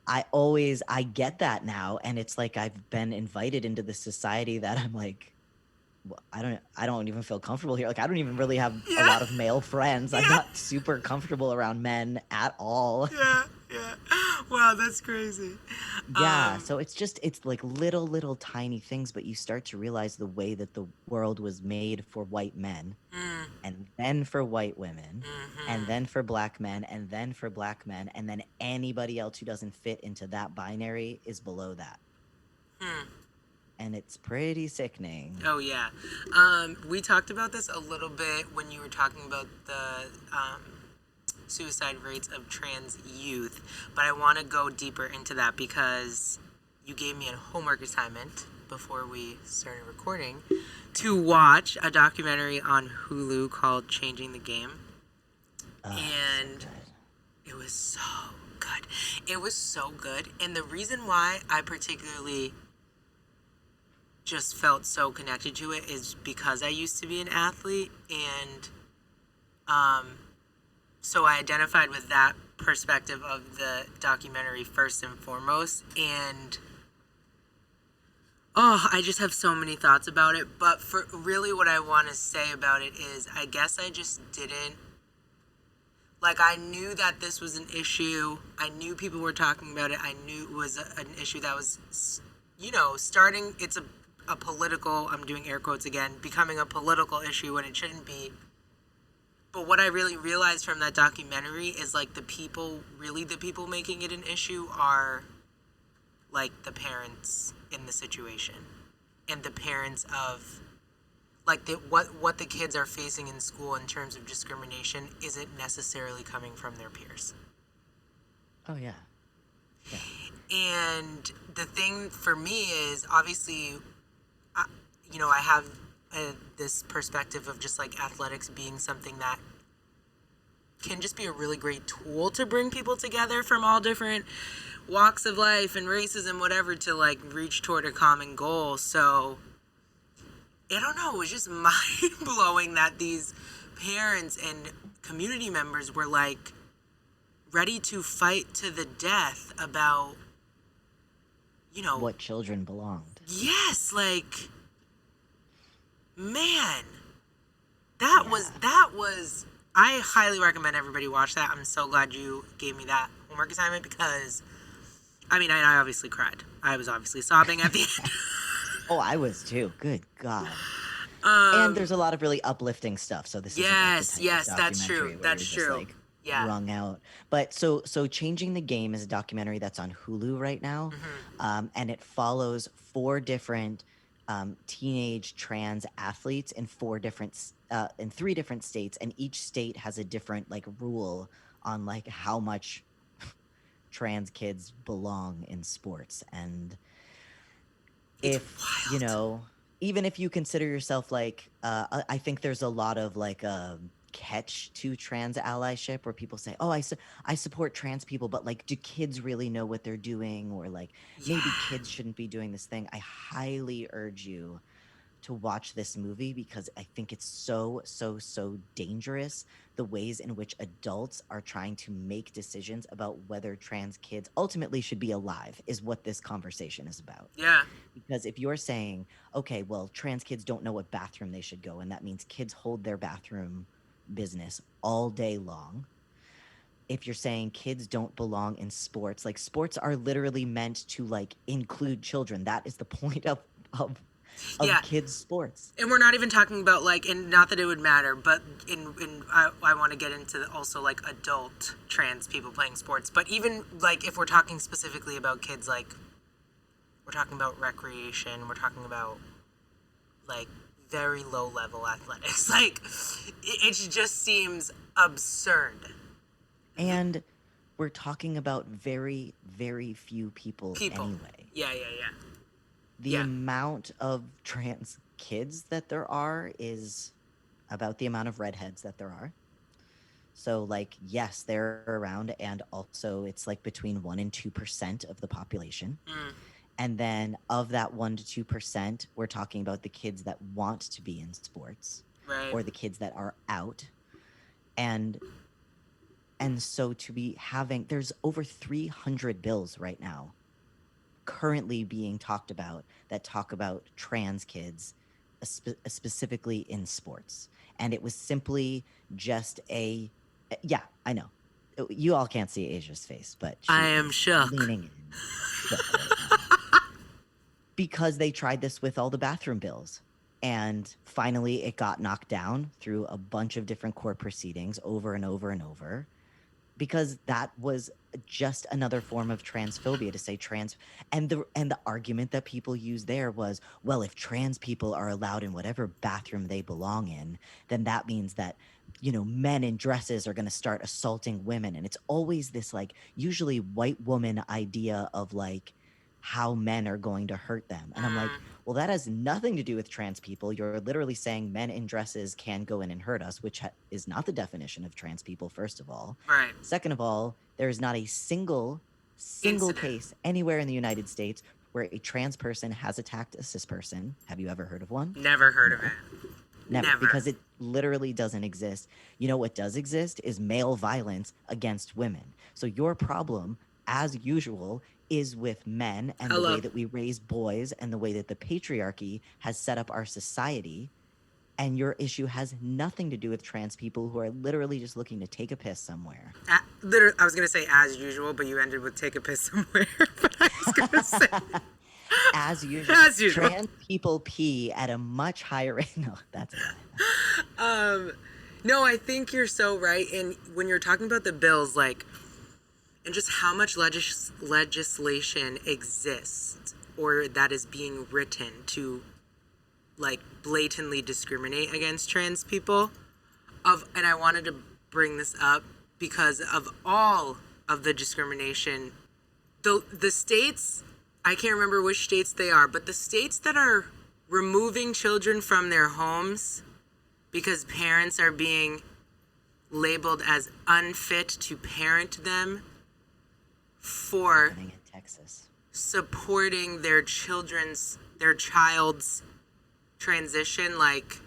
I get that now, and it's like I've been invited into this society that I'm like, well, I don't even feel comfortable here. Like, I don't even really have a lot of male friends. I'm not super comfortable around men at all. Yeah. Wow, that's crazy. Yeah, so it's like little tiny things, but you start to realize the way that the world was made for white men, Mm, and then for white women, and mm-hmm. then for black men, and then for black men, and then anybody else who doesn't fit into that binary is below that. Hmm. And it's pretty sickening. Oh yeah. We talked about this a little bit when you were talking about the suicide rates of trans youth, but I want to go deeper into that because you gave me a homework assignment before we started recording to watch a documentary on Hulu called Changing the Game. Oh, so And good. it was so good. It was so good. And the reason why I particularly just felt so connected to it is because I used to be an athlete, and so I identified with that perspective of the documentary first and foremost. And oh, I just have so many thoughts about it. But for really, what I want to say about it is, I guess I just didn't. Like, I knew that this was an issue. I knew people were talking about it. I knew it was an issue that was, starting. It's a political, I'm doing air quotes again, becoming a political issue when it shouldn't be. But what I really realized from that documentary is, like, the people making it an issue are, like, the parents in the situation. And the parents of, like, what the kids are facing in school in terms of discrimination isn't necessarily coming from their peers. Oh yeah. Yeah. And the thing for me is, obviously, I have this perspective of just, like, athletics being something that can just be a really great tool to bring people together from all different walks of life and races and whatever to, like, reach toward a common goal. So I don't know, it was just mind-blowing that these parents and community members were, like, ready to fight to the death about, What children belonged. yes, like, man, Yeah. that was, I highly recommend everybody watch that. I'm so glad you gave me that homework assignment because, I mean, I obviously cried. I was obviously sobbing at the end. Oh, I was too. Good God. And there's a lot of really uplifting stuff. So this isn't like the type Yes, of that's true. documentary where That's you're just true. like Yeah. wrung out. But so Changing the Game is a documentary that's on Hulu right now, and it follows four different teenage trans athletes in in three different states, and each state has a different like rule on like how much trans kids belong in sports. And It's if wild. even if you consider yourself like I think there's a lot of like catch to trans allyship where people say, oh, I support trans people, but like do kids really know what they're doing, or like maybe Yeah. kids shouldn't be doing this thing. I highly urge you to watch this movie because I think it's so dangerous the ways in which adults are trying to make decisions about whether trans kids ultimately should be alive is what this conversation is about. Yeah. Because if you're saying, okay, well, trans kids don't know what bathroom they should go in, that means kids hold their bathroom business all day long. If you're saying kids don't belong in sports, like sports are literally meant to like include children. That is the point of Yeah. kids sports. And we're not even talking about, like, and not that it would matter, but I want to get into also, like, adult trans people playing sports. But even, like, if we're talking specifically about kids, like, we're talking about recreation, we're talking about, like, very low level athletics. Like, it just seems absurd. And we're talking about very, very few people People. anyway. Yeah. The Yeah. amount of trans kids that there are is about the amount of redheads that there are. So, like, yes, they're around, and also it's like between 1% and 2% of the population. And then of that 1% to 2%, we're talking about the kids that want to be in sports, Right. or the kids that are out. And so to be having, there's over 300 bills right now currently being talked about that talk about trans kids, specifically in sports. And it was simply just yeah, I know. You all can't see Asia's face, but she I am is shook. leaning in, shook right now. Because they tried this with all the bathroom bills. And finally, it got knocked down through a bunch of different court proceedings over and over and over. Because that was just another form of transphobia to say trans, and the argument that people use there was, well, if trans people are allowed in whatever bathroom they belong in, then that means that, men in dresses are going to start assaulting women. And it's always this, like, usually white woman idea of, like, how men are going to hurt them. And I'm like, well, that has nothing to do with trans people. You're literally saying men in dresses can go in and hurt us, which is not the definition of trans people, first of all. Right. Second of all, there is not a single Incident. case anywhere in the United States where a trans person has attacked a cis person. Have you ever heard of one? Never heard of it. Never, because it literally doesn't exist. You know what does exist is male violence against women. So your problem, as usual, is with men and the way that we raise boys and the way that the patriarchy has set up our society. And your issue has nothing to do with trans people who are literally just looking to take a piss somewhere. Literally, I was going to say as usual, but you ended with take a piss somewhere. But I was going to say... As usual. As usual. Trans people pee at a much higher rate. No, that's it. No, I think you're so right. And when you're talking about the bills, like, and just how much legislation exists or that is being written to, like, blatantly discriminate against trans people. And I wanted to bring this up because of all of the discrimination, the states, I can't remember which states they are, but the states that are removing children from their homes because parents are being labeled as unfit to parent them for Happening in Texas. supporting their child's transition, like,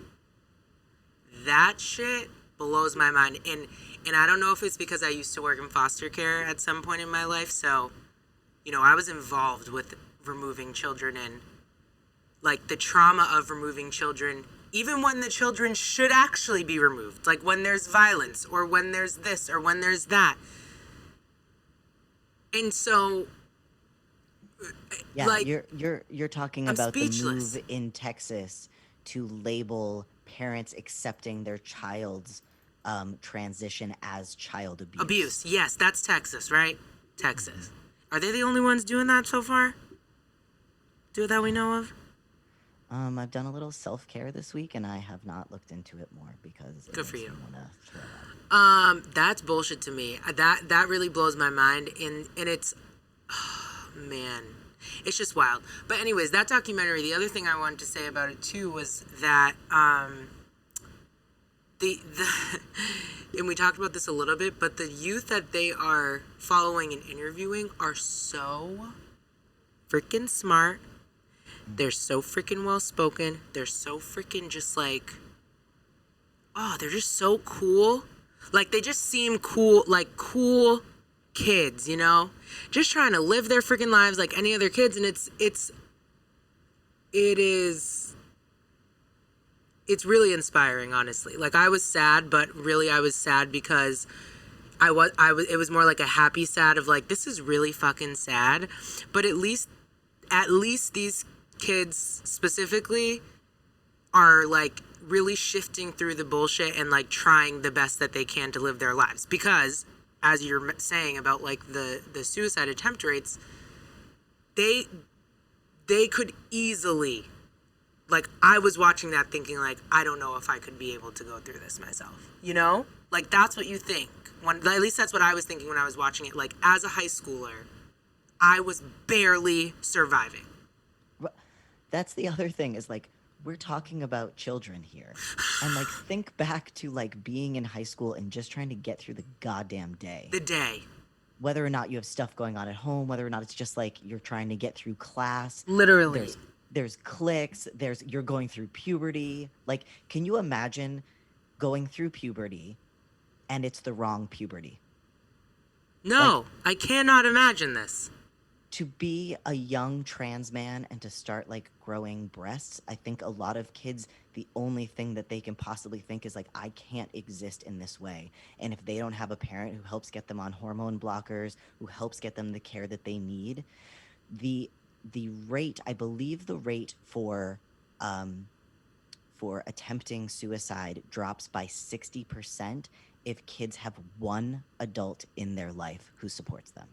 that shit blows my mind. And I don't know if it's because I used to work in foster care at some point in my life, so I was involved with removing children and, like, the trauma of removing children, even when the children should actually be removed, like when there's violence or when there's this or when there's that. And so, yeah, like, you're talking I'm about speechless. the move in Texas to label parents accepting their child's transition as child abuse. Abuse, yes, that's Texas, right? Texas. Are they the only ones doing that so far? That we know of? I've done a little self-care this week, and I have not looked into it more because Good for you. Wanna throw up. That's bullshit to me. That really blows my mind, and it's, oh, man, it's just wild. But anyways, that documentary, the other thing I wanted to say about it too was that the and we talked about this a little bit, but the youth that they are following and interviewing are so freaking smart. They're so freaking well spoken. They're so freaking just like, oh, they're just so cool. Like, they just seem cool, like cool kids, just trying to live their freaking lives like any other kids. And it's really inspiring, honestly. Like, I was sad, but really I was sad because it was more like a happy sad of, like, this is really fucking sad, but at least these kids specifically are, like, really shifting through the bullshit and, like, trying the best that they can to live their lives. Because, as you're saying about, like, the suicide attempt rates, they could easily, like, I was watching that thinking, like, I don't know if I could be able to go through this myself, Like, that's what you think. At least that's what I was thinking when I was watching it. Like, as a high schooler, I was barely surviving. That's the other thing is, like, we're talking about children here. And, like, think back to, like, being in high school and just trying to get through the goddamn day. The day. Whether or not you have stuff going on at home, whether or not it's just, like, you're trying to get through class. Literally. There's cliques, you're going through puberty. Like, can you imagine going through puberty and it's the wrong puberty? No, I cannot imagine this. to be a young trans man and to start like growing breasts, I think a lot of kids, the only thing that they can possibly think is like, I can't exist in this way. And if they don't have a parent who helps get them on hormone blockers, who helps get them the care that they need, the rate, I believe the rate for attempting suicide drops by 60% if kids have one adult in their life who supports them.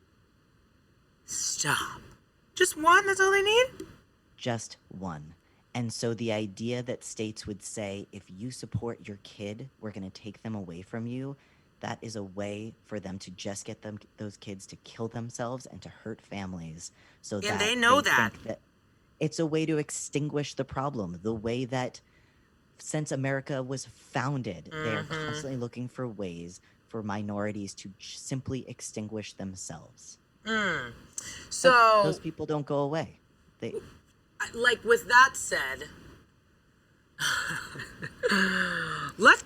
Stop. Just one? That's all they need? Just one. And so the idea that states would say, if you support your kid, we're going to take them away from you, that is a way for them to just get those kids to kill themselves and to hurt families. So And that they know that. think that it's a way to extinguish the problem. The way that since America was founded, they are constantly looking for ways for minorities to simply extinguish themselves. So But those people don't go away. They, like, with that said,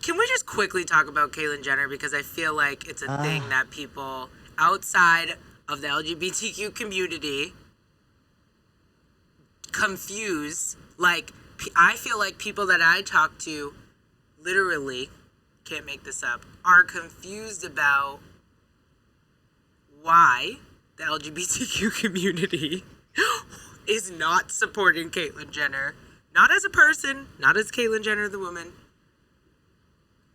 can we just quickly talk about Caitlyn Jenner, because I feel like it's a thing that people outside of the LGBTQ community confuse. Like, I feel like people that I talk to, literally, can't make this up, are confused about why the LGBTQ community is not supporting Caitlyn Jenner. Not as a person, not as Caitlyn Jenner the woman.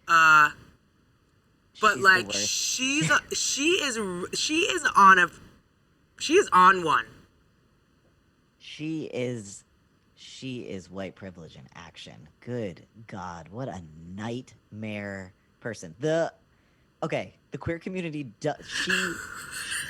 But like she is on one. She is white privilege in action. Good God, what a nightmare person. The queer community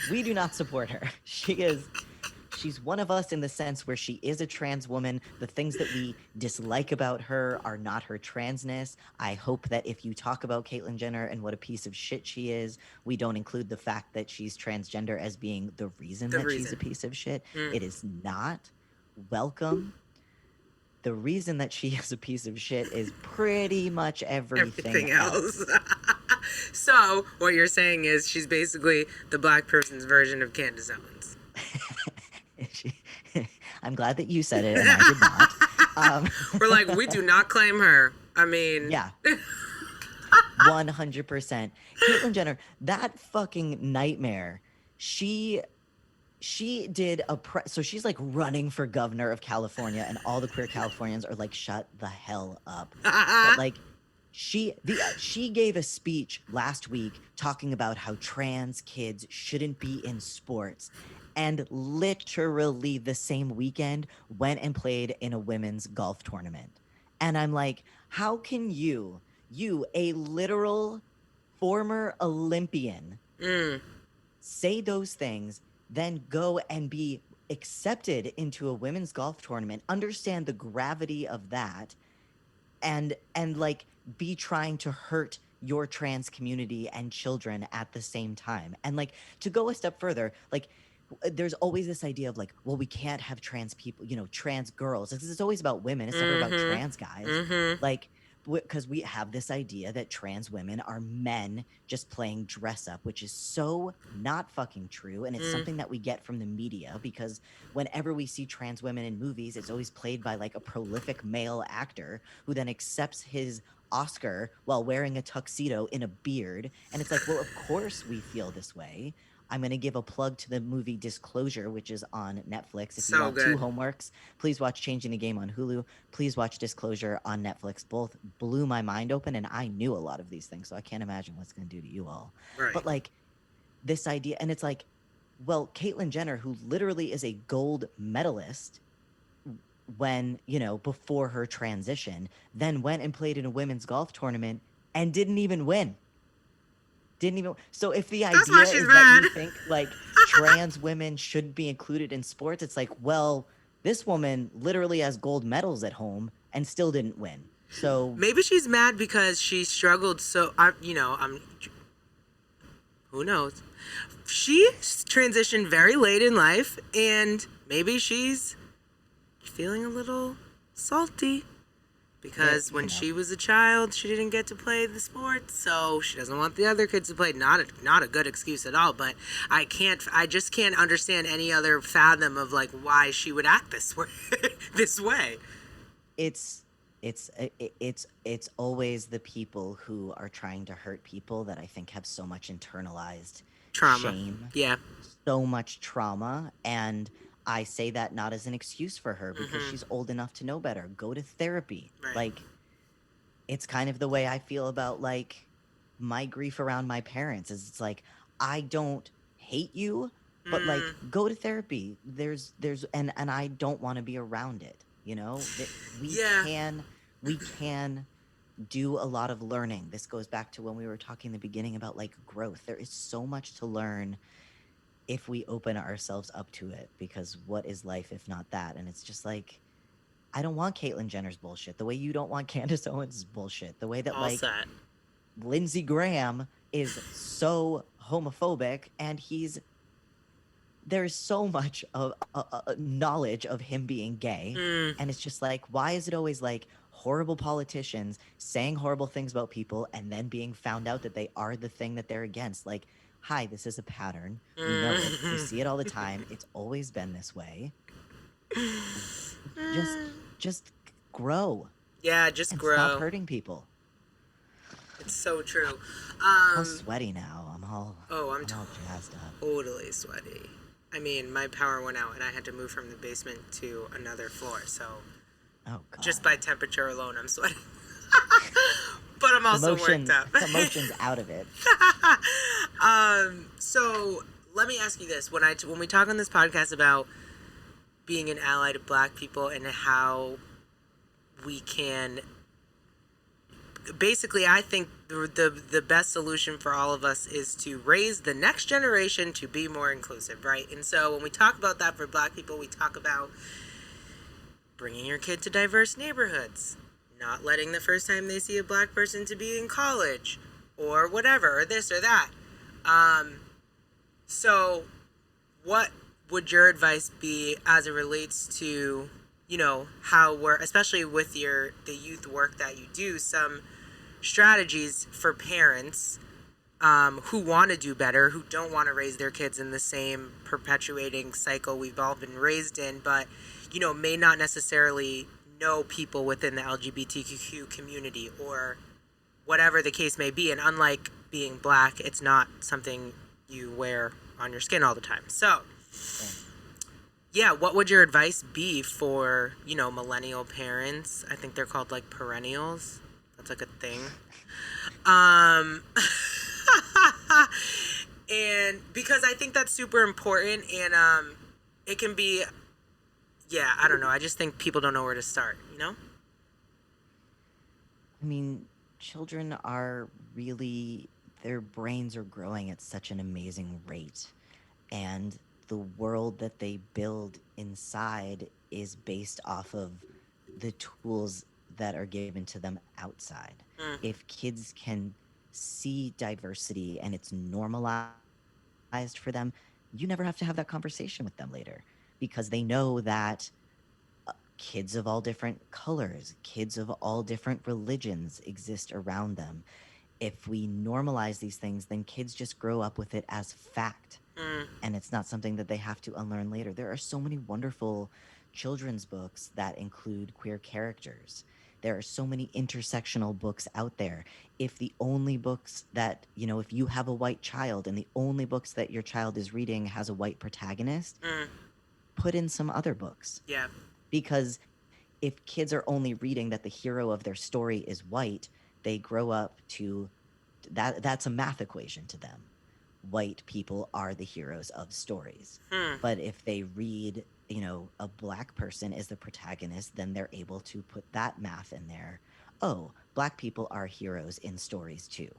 we do not support her. She's one of us in the sense where she is a trans woman. The things that we dislike about her are not her transness. I hope that if you talk about Caitlyn Jenner and what a piece of shit she is, we don't include the fact that she's transgender as being the reason she's a piece of shit. It is not welcome. The reason that she is a piece of shit is pretty much everything else. So what you're saying is she's basically the black person's version of Candace Owens. I'm glad that you said it and I did not. We're like, we do not claim her. I mean, yeah, 100%. Caitlyn Jenner, that fucking nightmare. She did so she's like running for governor of California, and all the queer Californians are like, shut the hell up. But like, she gave a speech last week talking about how trans kids shouldn't be in sports, and literally the same weekend went and played in a women's golf tournament. And I'm like, how can you, a literal former Olympian, say those things, then go and be accepted into a women's golf tournament, understand the gravity of that, and like be trying to hurt your trans community and children at the same time? And like, to go a step further, like, there's always this idea of like, well, we can't have trans people, trans girls. It's always about women. It's never about trans guys. Like, because we have this idea that trans women are men just playing dress up, which is so not fucking true. And it's something that we get from the media, because whenever we see trans women in movies, it's always played by like a prolific male actor who then accepts his Oscar while wearing a tuxedo in a beard. And it's like, well, of course we feel this way. I'm going to give a plug to the movie Disclosure, which is on Netflix. If you want two homeworks, please watch Changing the Game on Hulu. Please watch Disclosure on Netflix. Both blew my mind open, and I knew a lot of these things, so I can't imagine what's going to do to you all. Right. But like, this idea, and it's like, well, Caitlyn Jenner, who literally is a gold medalist when, before her transition, then went and played in a women's golf tournament and didn't even win. So if the idea is that you think like trans women should be included in sports, it's like, well, this woman literally has gold medals at home and still didn't win. So maybe she's mad because she struggled. So who knows? She transitioned very late in life, and maybe she's feeling a little salty. Because when she was a child, she didn't get to play the sport, so she doesn't want the other kids to play. Not a good excuse at all, but I just can't understand any other fathom of like why she would act this way. This way. It's it's always the people who are trying to hurt people that I think have so much internalized Trauma. shame, Yeah. so much trauma, and I say that not as an excuse for her because she's old enough to know better. Go to therapy. Right. Like, it's kind of the way I feel about like my grief around my parents. Is it's like I don't hate you, but like go to therapy. And I don't want to be around it. You know, that Yeah. we can do a lot of learning. This goes back to when we were talking in the beginning about like growth. There is so much to learn if we open ourselves up to it, because what is life if not that? And it's just like, I don't want Caitlyn Jenner's bullshit the way you don't want Candace Owens' bullshit, the way that All like set. Lindsey Graham is so homophobic, and there's so much of knowledge of him being gay, and it's just like, why is it always like horrible politicians saying horrible things about people and then being found out that they are the thing that they're against? Like, hi, this is a pattern. We know it. We see it all the time. It's always been this way. Just grow. Yeah, just and grow. Stop hurting people. It's so true. I'm all sweaty now. I'm all jazzed up. Totally sweaty. I mean, my power went out and I had to move from the basement to another floor, so Oh God. just by temperature alone, I'm sweating. But I'm also worked up. Emotions out of it. So let me ask you this: when we talk on this podcast about being an ally to Black people and how we can, basically, I think the best solution for all of us is to raise the next generation to be more inclusive, right? And so when we talk about that for Black people, we talk about bringing your kid to diverse neighborhoods, not letting the first time they see a Black person to be in college, or whatever, or this or that. So what would your advice be as it relates to, you know, how we're, especially with the youth work that you do, some strategies for parents who want to do better, who don't want to raise their kids in the same perpetuating cycle we've all been raised in, but, you know, may not necessarily know people within the LGBTQ community or whatever the case may be. And unlike being Black, it's not something you wear on your skin all the time. So, yeah, what would your advice be for, you know, millennial parents? I think they're called like perennials. That's like a thing. And because I think that's super important, and it can be, yeah, I don't know. I just think people don't know where to start, you know? I mean, children are really, their brains are growing at such an amazing rate. And the world that they build inside is based off of the tools that are given to them outside. If kids can see diversity and it's normalized for them, you never have to have that conversation with them later, because they know that kids of all different colors, kids of all different religions exist around them. If we normalize these things, then kids just grow up with it as fact. And it's not something that they have to unlearn later. There are so many wonderful children's books that include queer characters. There are so many intersectional books out there. If the only books that, you know, if you have a white child and the only books that your child is reading has a white protagonist, put in some other books. Yeah. Because if kids are only reading that the hero of their story is white, they grow up to that's a math equation to them. White people are the heroes of stories. But if they read, you know, a Black person is the protagonist, then they're able to put that math in there. Oh, Black people are heroes in stories too.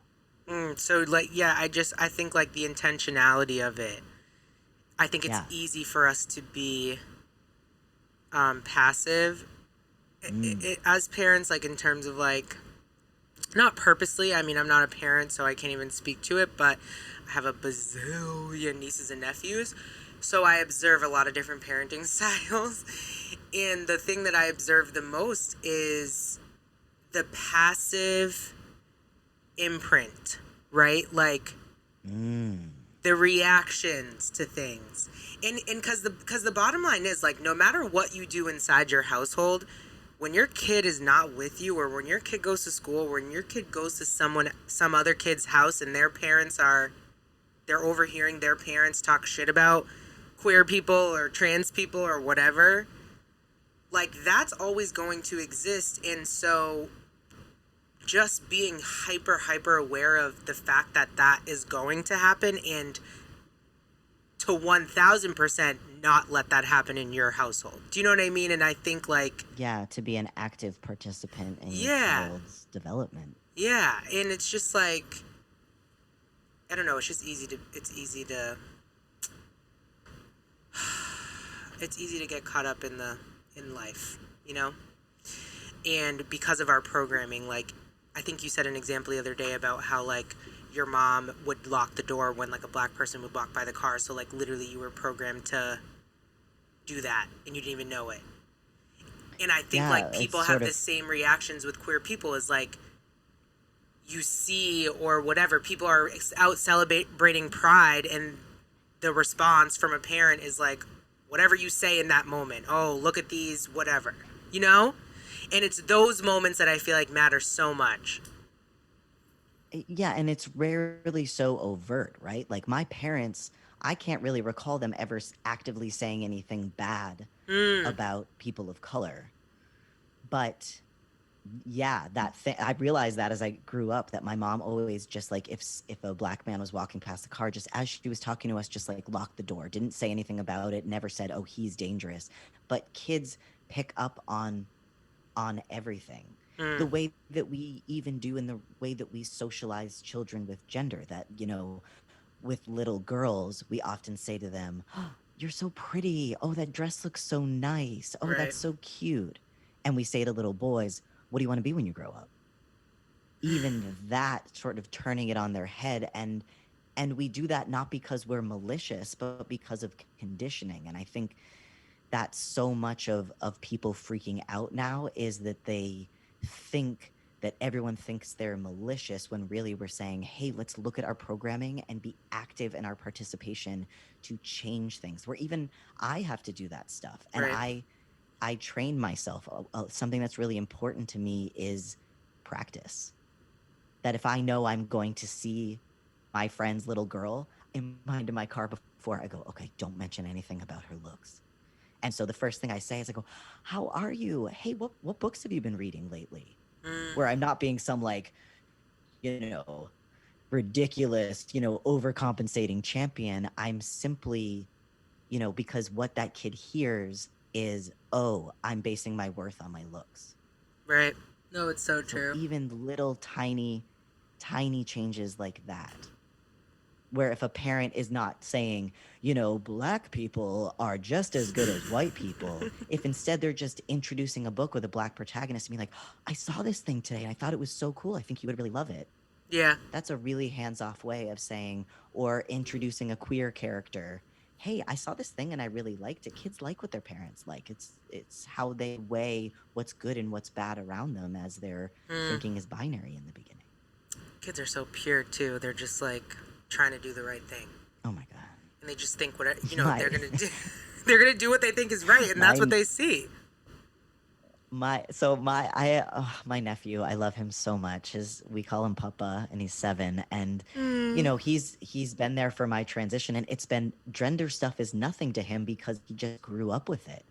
So like, yeah, I think like the intentionality of it, I think it's easy for us to be passive as parents, like in terms of like, not purposely, I mean, I'm not a parent, so I can't even speak to it, but I have a bazillion nieces and nephews, so I observe a lot of different parenting styles, and the thing that I observe the most is the passive imprint, right? Like the reactions to things. And because the bottom line is, like, no matter what you do inside your household, when your kid is not with you, or when your kid goes to school, when your kid goes to some other kid's house and their parents they're overhearing their parents talk shit about queer people or trans people or whatever, like, that's always going to exist. And so just being hyper aware of the fact that that is going to happen, and to 1000% not let that happen in your household. Do you know what I mean? And I think, like, Yeah, to be an active participant in your Yeah. child's development. yeah, and it's just like, I don't know, it's easy to get caught up in life, you know? And because of our programming, like, I think you said an example the other day about how, like, your mom would lock the door when, like, a black person would walk by the car. So, like, literally you were programmed to do that and you didn't even know it. And I think, Yeah, like, it's people sort have of- the same reactions with queer people, is like, you see, or whatever, people are out celebrating pride, and the response from a parent is like, whatever you say in that moment, oh, look at these, whatever, you know? And it's those moments that I feel like matter so much. Yeah, and it's rarely so overt, right? Like my parents, I can't really recall them ever actively saying anything bad about people of color. But yeah, that thing, I realized that as I grew up, that my mom always just, like, if a black man was walking past the car, just as she was talking to us, just, like, locked the door, didn't say anything about it, never said, oh, he's dangerous. But kids pick up on everything. The way that we even do, in the way that we socialize children with gender, that, you know, with little girls, we often say to them, oh, you're so pretty. Oh, that dress looks so nice. Oh, Right. that's so cute. And we say to little boys, what do you want to be when you grow up? Even that, sort of turning it on their head. And we do that not because we're malicious, but because of conditioning. And I think that's so much of people freaking out now, is that they think that everyone thinks they're malicious, when really we're saying, hey, let's look at our programming and be active in our participation to change things. Where even I have to do that stuff. And Right. I train myself. Something that's really important to me is practice. That if I know I'm going to see my friend's little girl, in my car before I go, okay, don't mention anything about her looks. And so the first thing I say is I go, how are you? Hey, what books have you been reading lately? Where I'm not being some, like, you know, ridiculous, you know, overcompensating champion. I'm simply, you know, because what that kid hears is, oh, I'm basing my worth on my looks. Right. No, it's so So true. even little tiny changes like that, where if a parent is not saying, you know, black people are just as good as white people, if instead they're just introducing a book with a black protagonist and being like, I saw this thing today and I thought it was so cool, I think you would really love it. Yeah. That's a really hands-off way of saying, or introducing a queer character. Hey, I saw this thing and I really liked it. Kids like what their parents like. It's how they weigh what's good and what's bad around them, as their thinking is binary in the beginning. Kids are so pure too. They're just, like, trying to do the right thing. Oh my God. And they just think whatever, you know, My- they're going to do. They're going to do what they think is right, and that's what they see. My nephew, I love him so much. We call him Papa, and he's 7, and you know, he's been there for my transition, and it's been, gender stuff is nothing to him because he just grew up with it.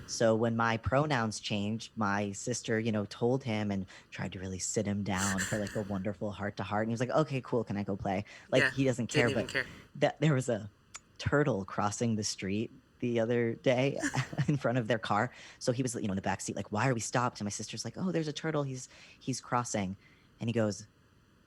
So when my pronouns changed, my sister, you know, told him and tried to really sit him down for, like, a wonderful heart to heart, and he was like, okay, cool, can I go play? Like, Yeah, he doesn't care. didn't even But care. that there was a turtle crossing the street the other day in front of their car. So he was, you know, in the back seat, like, why are we stopped? And my sister's like, oh, there's a turtle. He's crossing. And he goes,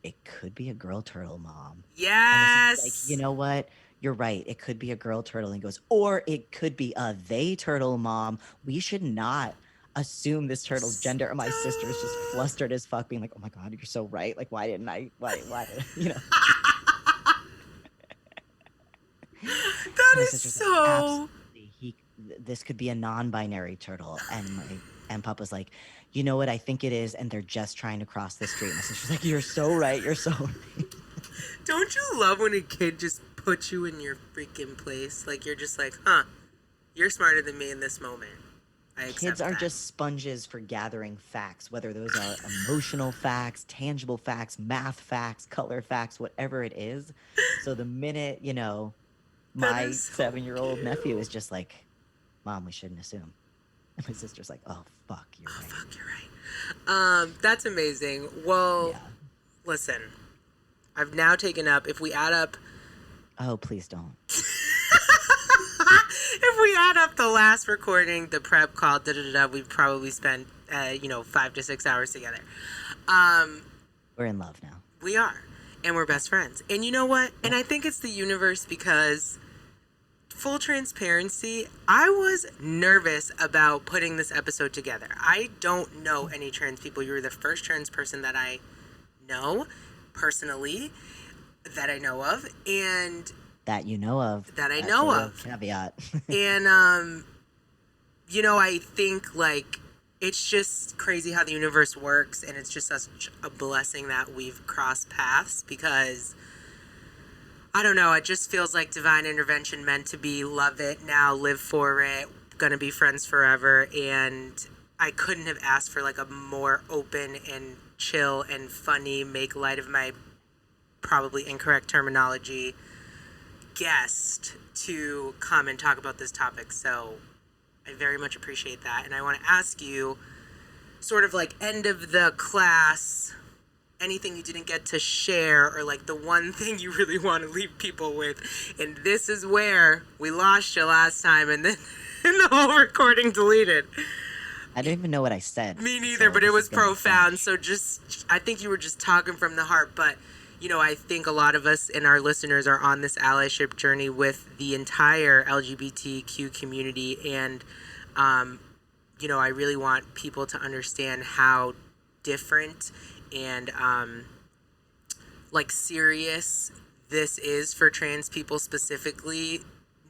it could be a girl turtle, Mom. Yes. And like, you know what? You're right. It could be a girl turtle. And he goes, or it could be a they turtle, Mom. We should not assume this turtle's gender. And my sister's just flustered as fuck, being like, oh my God, you're so right. Like, why didn't I, you know? That My is sister's so. like, absolutely, this could be a non-binary turtle. And And Papa's like, you know what? I think it is. And they're just trying to cross the street. My sister's like, you're so right. You're so right. Don't you love when a kid just puts you in your freaking place? Like, you're just like, huh, you're smarter than me in this moment. I accept Kids are that. just sponges for gathering facts, whether those are emotional facts, tangible facts, math facts, color facts, whatever it is. So the minute, That my is so 7-year-old nephew is just like, Mom, we shouldn't assume. And my sister's like, oh, fuck, you're right. Fuck, you're right. That's amazing. Well, Yeah. listen, I've now taken up, if we add up Oh, please don't. if we add up the last recording, the prep call, we've probably spent 5 to 6 hours together. We're in love now. We are, and we're best friends. And you know what? And I think it's the universe, because full transparency, I was nervous about putting this episode together. I don't know any trans people. You were the first trans person that I know personally, that I know of, and That you know of. that I That's know a real of. Caveat. And I think, like, it's just crazy how the universe works, and it's just such a blessing that we've crossed paths, because I don't know, it just feels like divine intervention, meant to be. Love it now, live for it, gonna be friends forever. And I couldn't have asked for like a more open and chill and funny, make light of my probably incorrect terminology, guest to come and talk about this topic. So I very much appreciate that. And I want to ask you, sort of like end of the class, anything you didn't get to share, or like the one thing you really want to leave people with. And this is where we lost you last time, and then and the whole recording deleted. I don't even know what I said. Me neither, so but it this was is gonna be profound. fresh. So just, I think you were just talking from the heart. But, I think a lot of us and our listeners are on this allyship journey with the entire LGBTQ community. And, I really want people to understand how different and, serious this is for trans people specifically,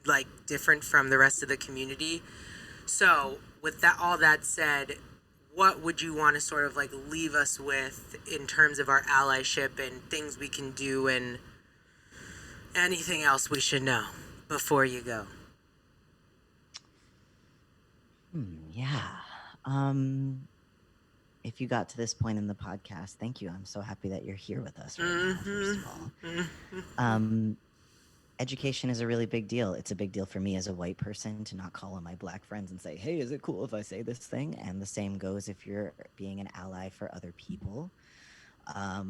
like different from the rest of the community. So, with all that said, what would you want to sort of like leave us with in terms of our allyship and things we can do, and anything else we should know before you go? Yeah. If you got to this point in the podcast, thank you. I'm so happy that you're here with us right now, first of all. Education is a really big deal. It's a big deal for me as a white person to not call on my black friends and say, hey, is it cool if I say this thing? And the same goes if you're being an ally for other people. I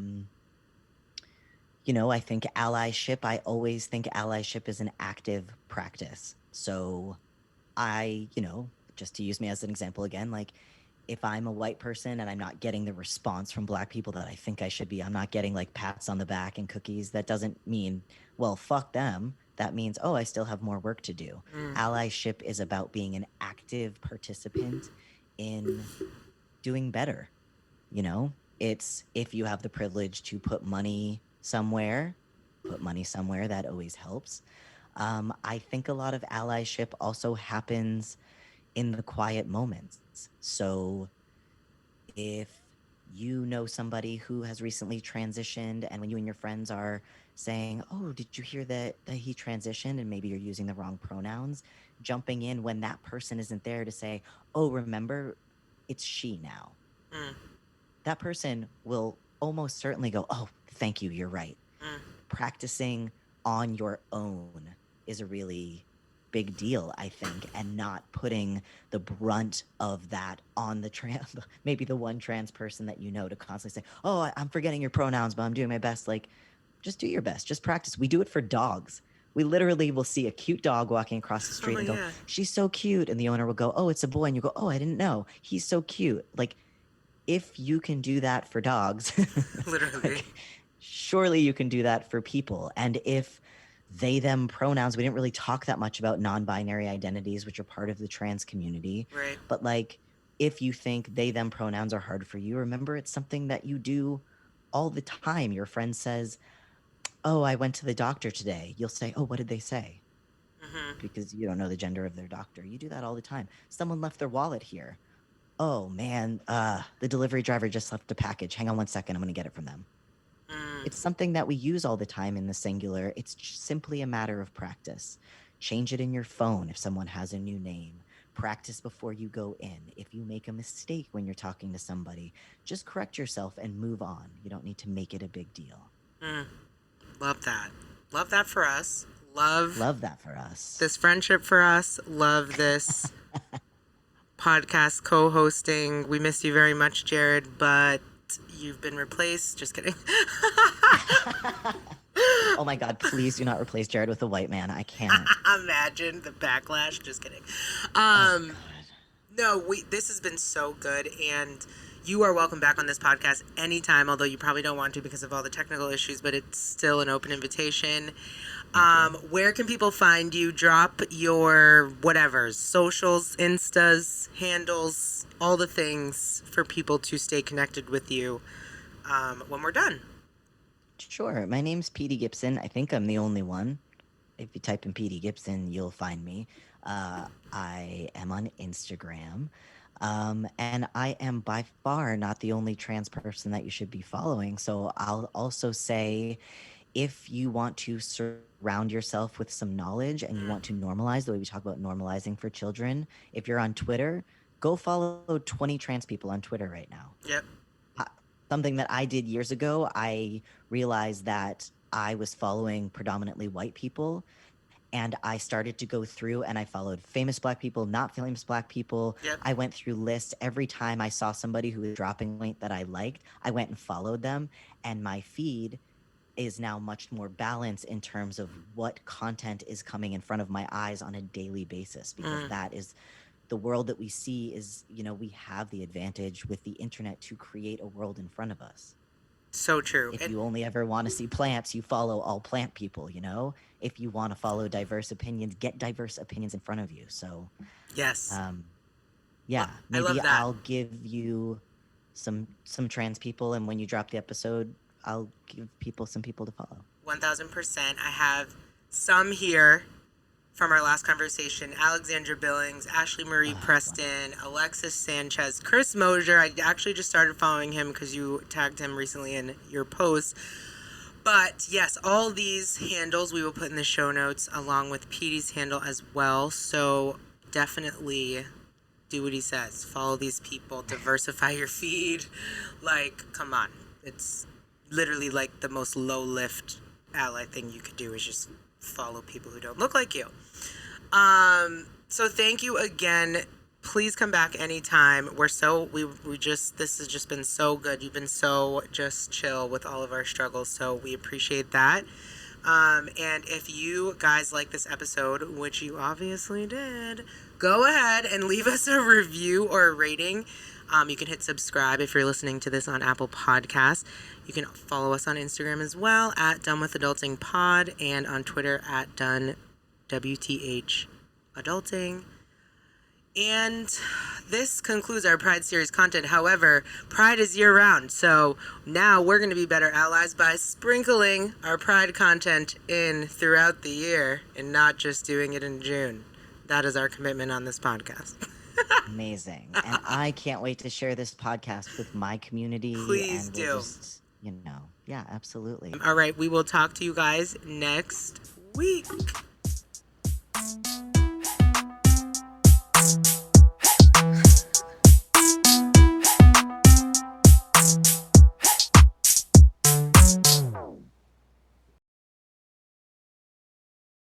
think I always think allyship is an active practice. So just to use me as an example again, like if I'm a white person and I'm not getting the response from black people that I think I should be, I'm not getting like pats on the back and cookies. That doesn't mean, well, fuck them. That means, oh, I still have more work to do. Allyship is about being an active participant in doing better. It's if you have the privilege to put money somewhere, that always helps. I think a lot of allyship also happens in the quiet moments. So if you know somebody who has recently transitioned, and when you and your friends are saying, oh, did you hear that he transitioned, and maybe you're using the wrong pronouns, jumping in when that person isn't there to say, oh, remember, it's she now. That person will almost certainly go, oh, thank you, you're right. Practicing on your own is a really big deal, I think, and not putting the brunt of that on the maybe the one trans person that to constantly say, oh, I'm forgetting your pronouns, but I'm doing my best. Like, just do your best. Just practice. We do it for dogs. We literally will see a cute dog walking across the street and go, she's so cute. And the owner will go, oh, it's a boy. And you go, oh, I didn't know. He's so cute. Like, if you can do that for dogs, Literally. Surely you can do that for people. And if they, them pronouns, we didn't really talk that much about non-binary identities, which are part of the trans community. Right. But like, if you think they, them pronouns are hard for you, remember it's something that you do all the time. Your friend says, oh, I went to the doctor today. You'll say, oh, what did they say? Because you don't know the gender of their doctor. You do that all the time. Someone left their wallet here. Oh man, the delivery driver just left a package. Hang on one second, I'm gonna get it from them. It's something that we use all the time in the singular. It's simply a matter of practice. Change it in your phone if someone has a new name. Practice before you go in. If you make a mistake when you're talking to somebody, just correct yourself and move on. You don't need to make it a big deal. Love that. Love that for us. Love that for us. this friendship for us. Love this podcast co-hosting. We miss you very much, Jared, but you've been replaced. Just kidding. Oh my God, please do not replace Jared with a white man. I can't. Imagine the backlash. Just kidding. God. No, this has been so good, and you are welcome back on this podcast anytime, although you probably don't want to because of all the technical issues, but it's still an open invitation. Where can people find you? Drop your whatever, socials, Instas, handles, all the things for people to stay connected with you when we're done. Sure. My name's Petey Gibson. I think I'm the only one. If you type in Petey Gibson, you'll find me. I am on Instagram. And I am by far not the only trans person that you should be following. So I'll also say, if you want to surround yourself with some knowledge and you want to normalize the way we talk about normalizing for children, if you're on Twitter, go follow 20 trans people on Twitter right now. Yep. Something that I did years ago, I realized that I was following predominantly white people. And I started to go through and I followed famous Black people, not famous Black people. Yep. I went through lists. Every time I saw somebody who was dropping a point that I liked, I went and followed them. And my feed is now much more balanced in terms of what content is coming in front of my eyes on a daily basis, because that is the world that we see is, we have the advantage with the internet to create a world in front of us. So true. If you only ever want to see plants, you follow all plant people, If you want to follow diverse opinions, get diverse opinions in front of you. So, yes. Yeah, I maybe love that. I'll give you some trans people, and when you drop the episode, I'll give people some people to follow. 1000%. I have some here from our last conversation: Alexandra Billings, Ashley Marie Preston, Alexis Sanchez, Chris Mosier. I actually just started following him because you tagged him recently in your post. But yes, all these handles we will put in the show notes along with Petey's handle as well. So definitely do what he says. Follow these people. Diversify your feed. Come on. It's literally the most low-lift ally thing you could do is just follow people who don't look like you. So thank you again. Please come back anytime. This has just been so good. You've been so just chill with all of our struggles, so we appreciate that. And if you guys like this episode, which you obviously did, go ahead and leave us a review or a rating. You can hit subscribe if you're listening to this on Apple Podcasts. You can follow us on Instagram as well at Done With Adulting Pod, and on Twitter at Done WTH Adulting. And this concludes our Pride series content. However, Pride is year-round, so now we're going to be better allies by sprinkling our Pride content in throughout the year and not just doing it in June. That is our commitment on this podcast. Amazing. And I can't wait to share this podcast with my community. Please and do. We'll just, yeah, absolutely. All right, we will talk to you guys next week.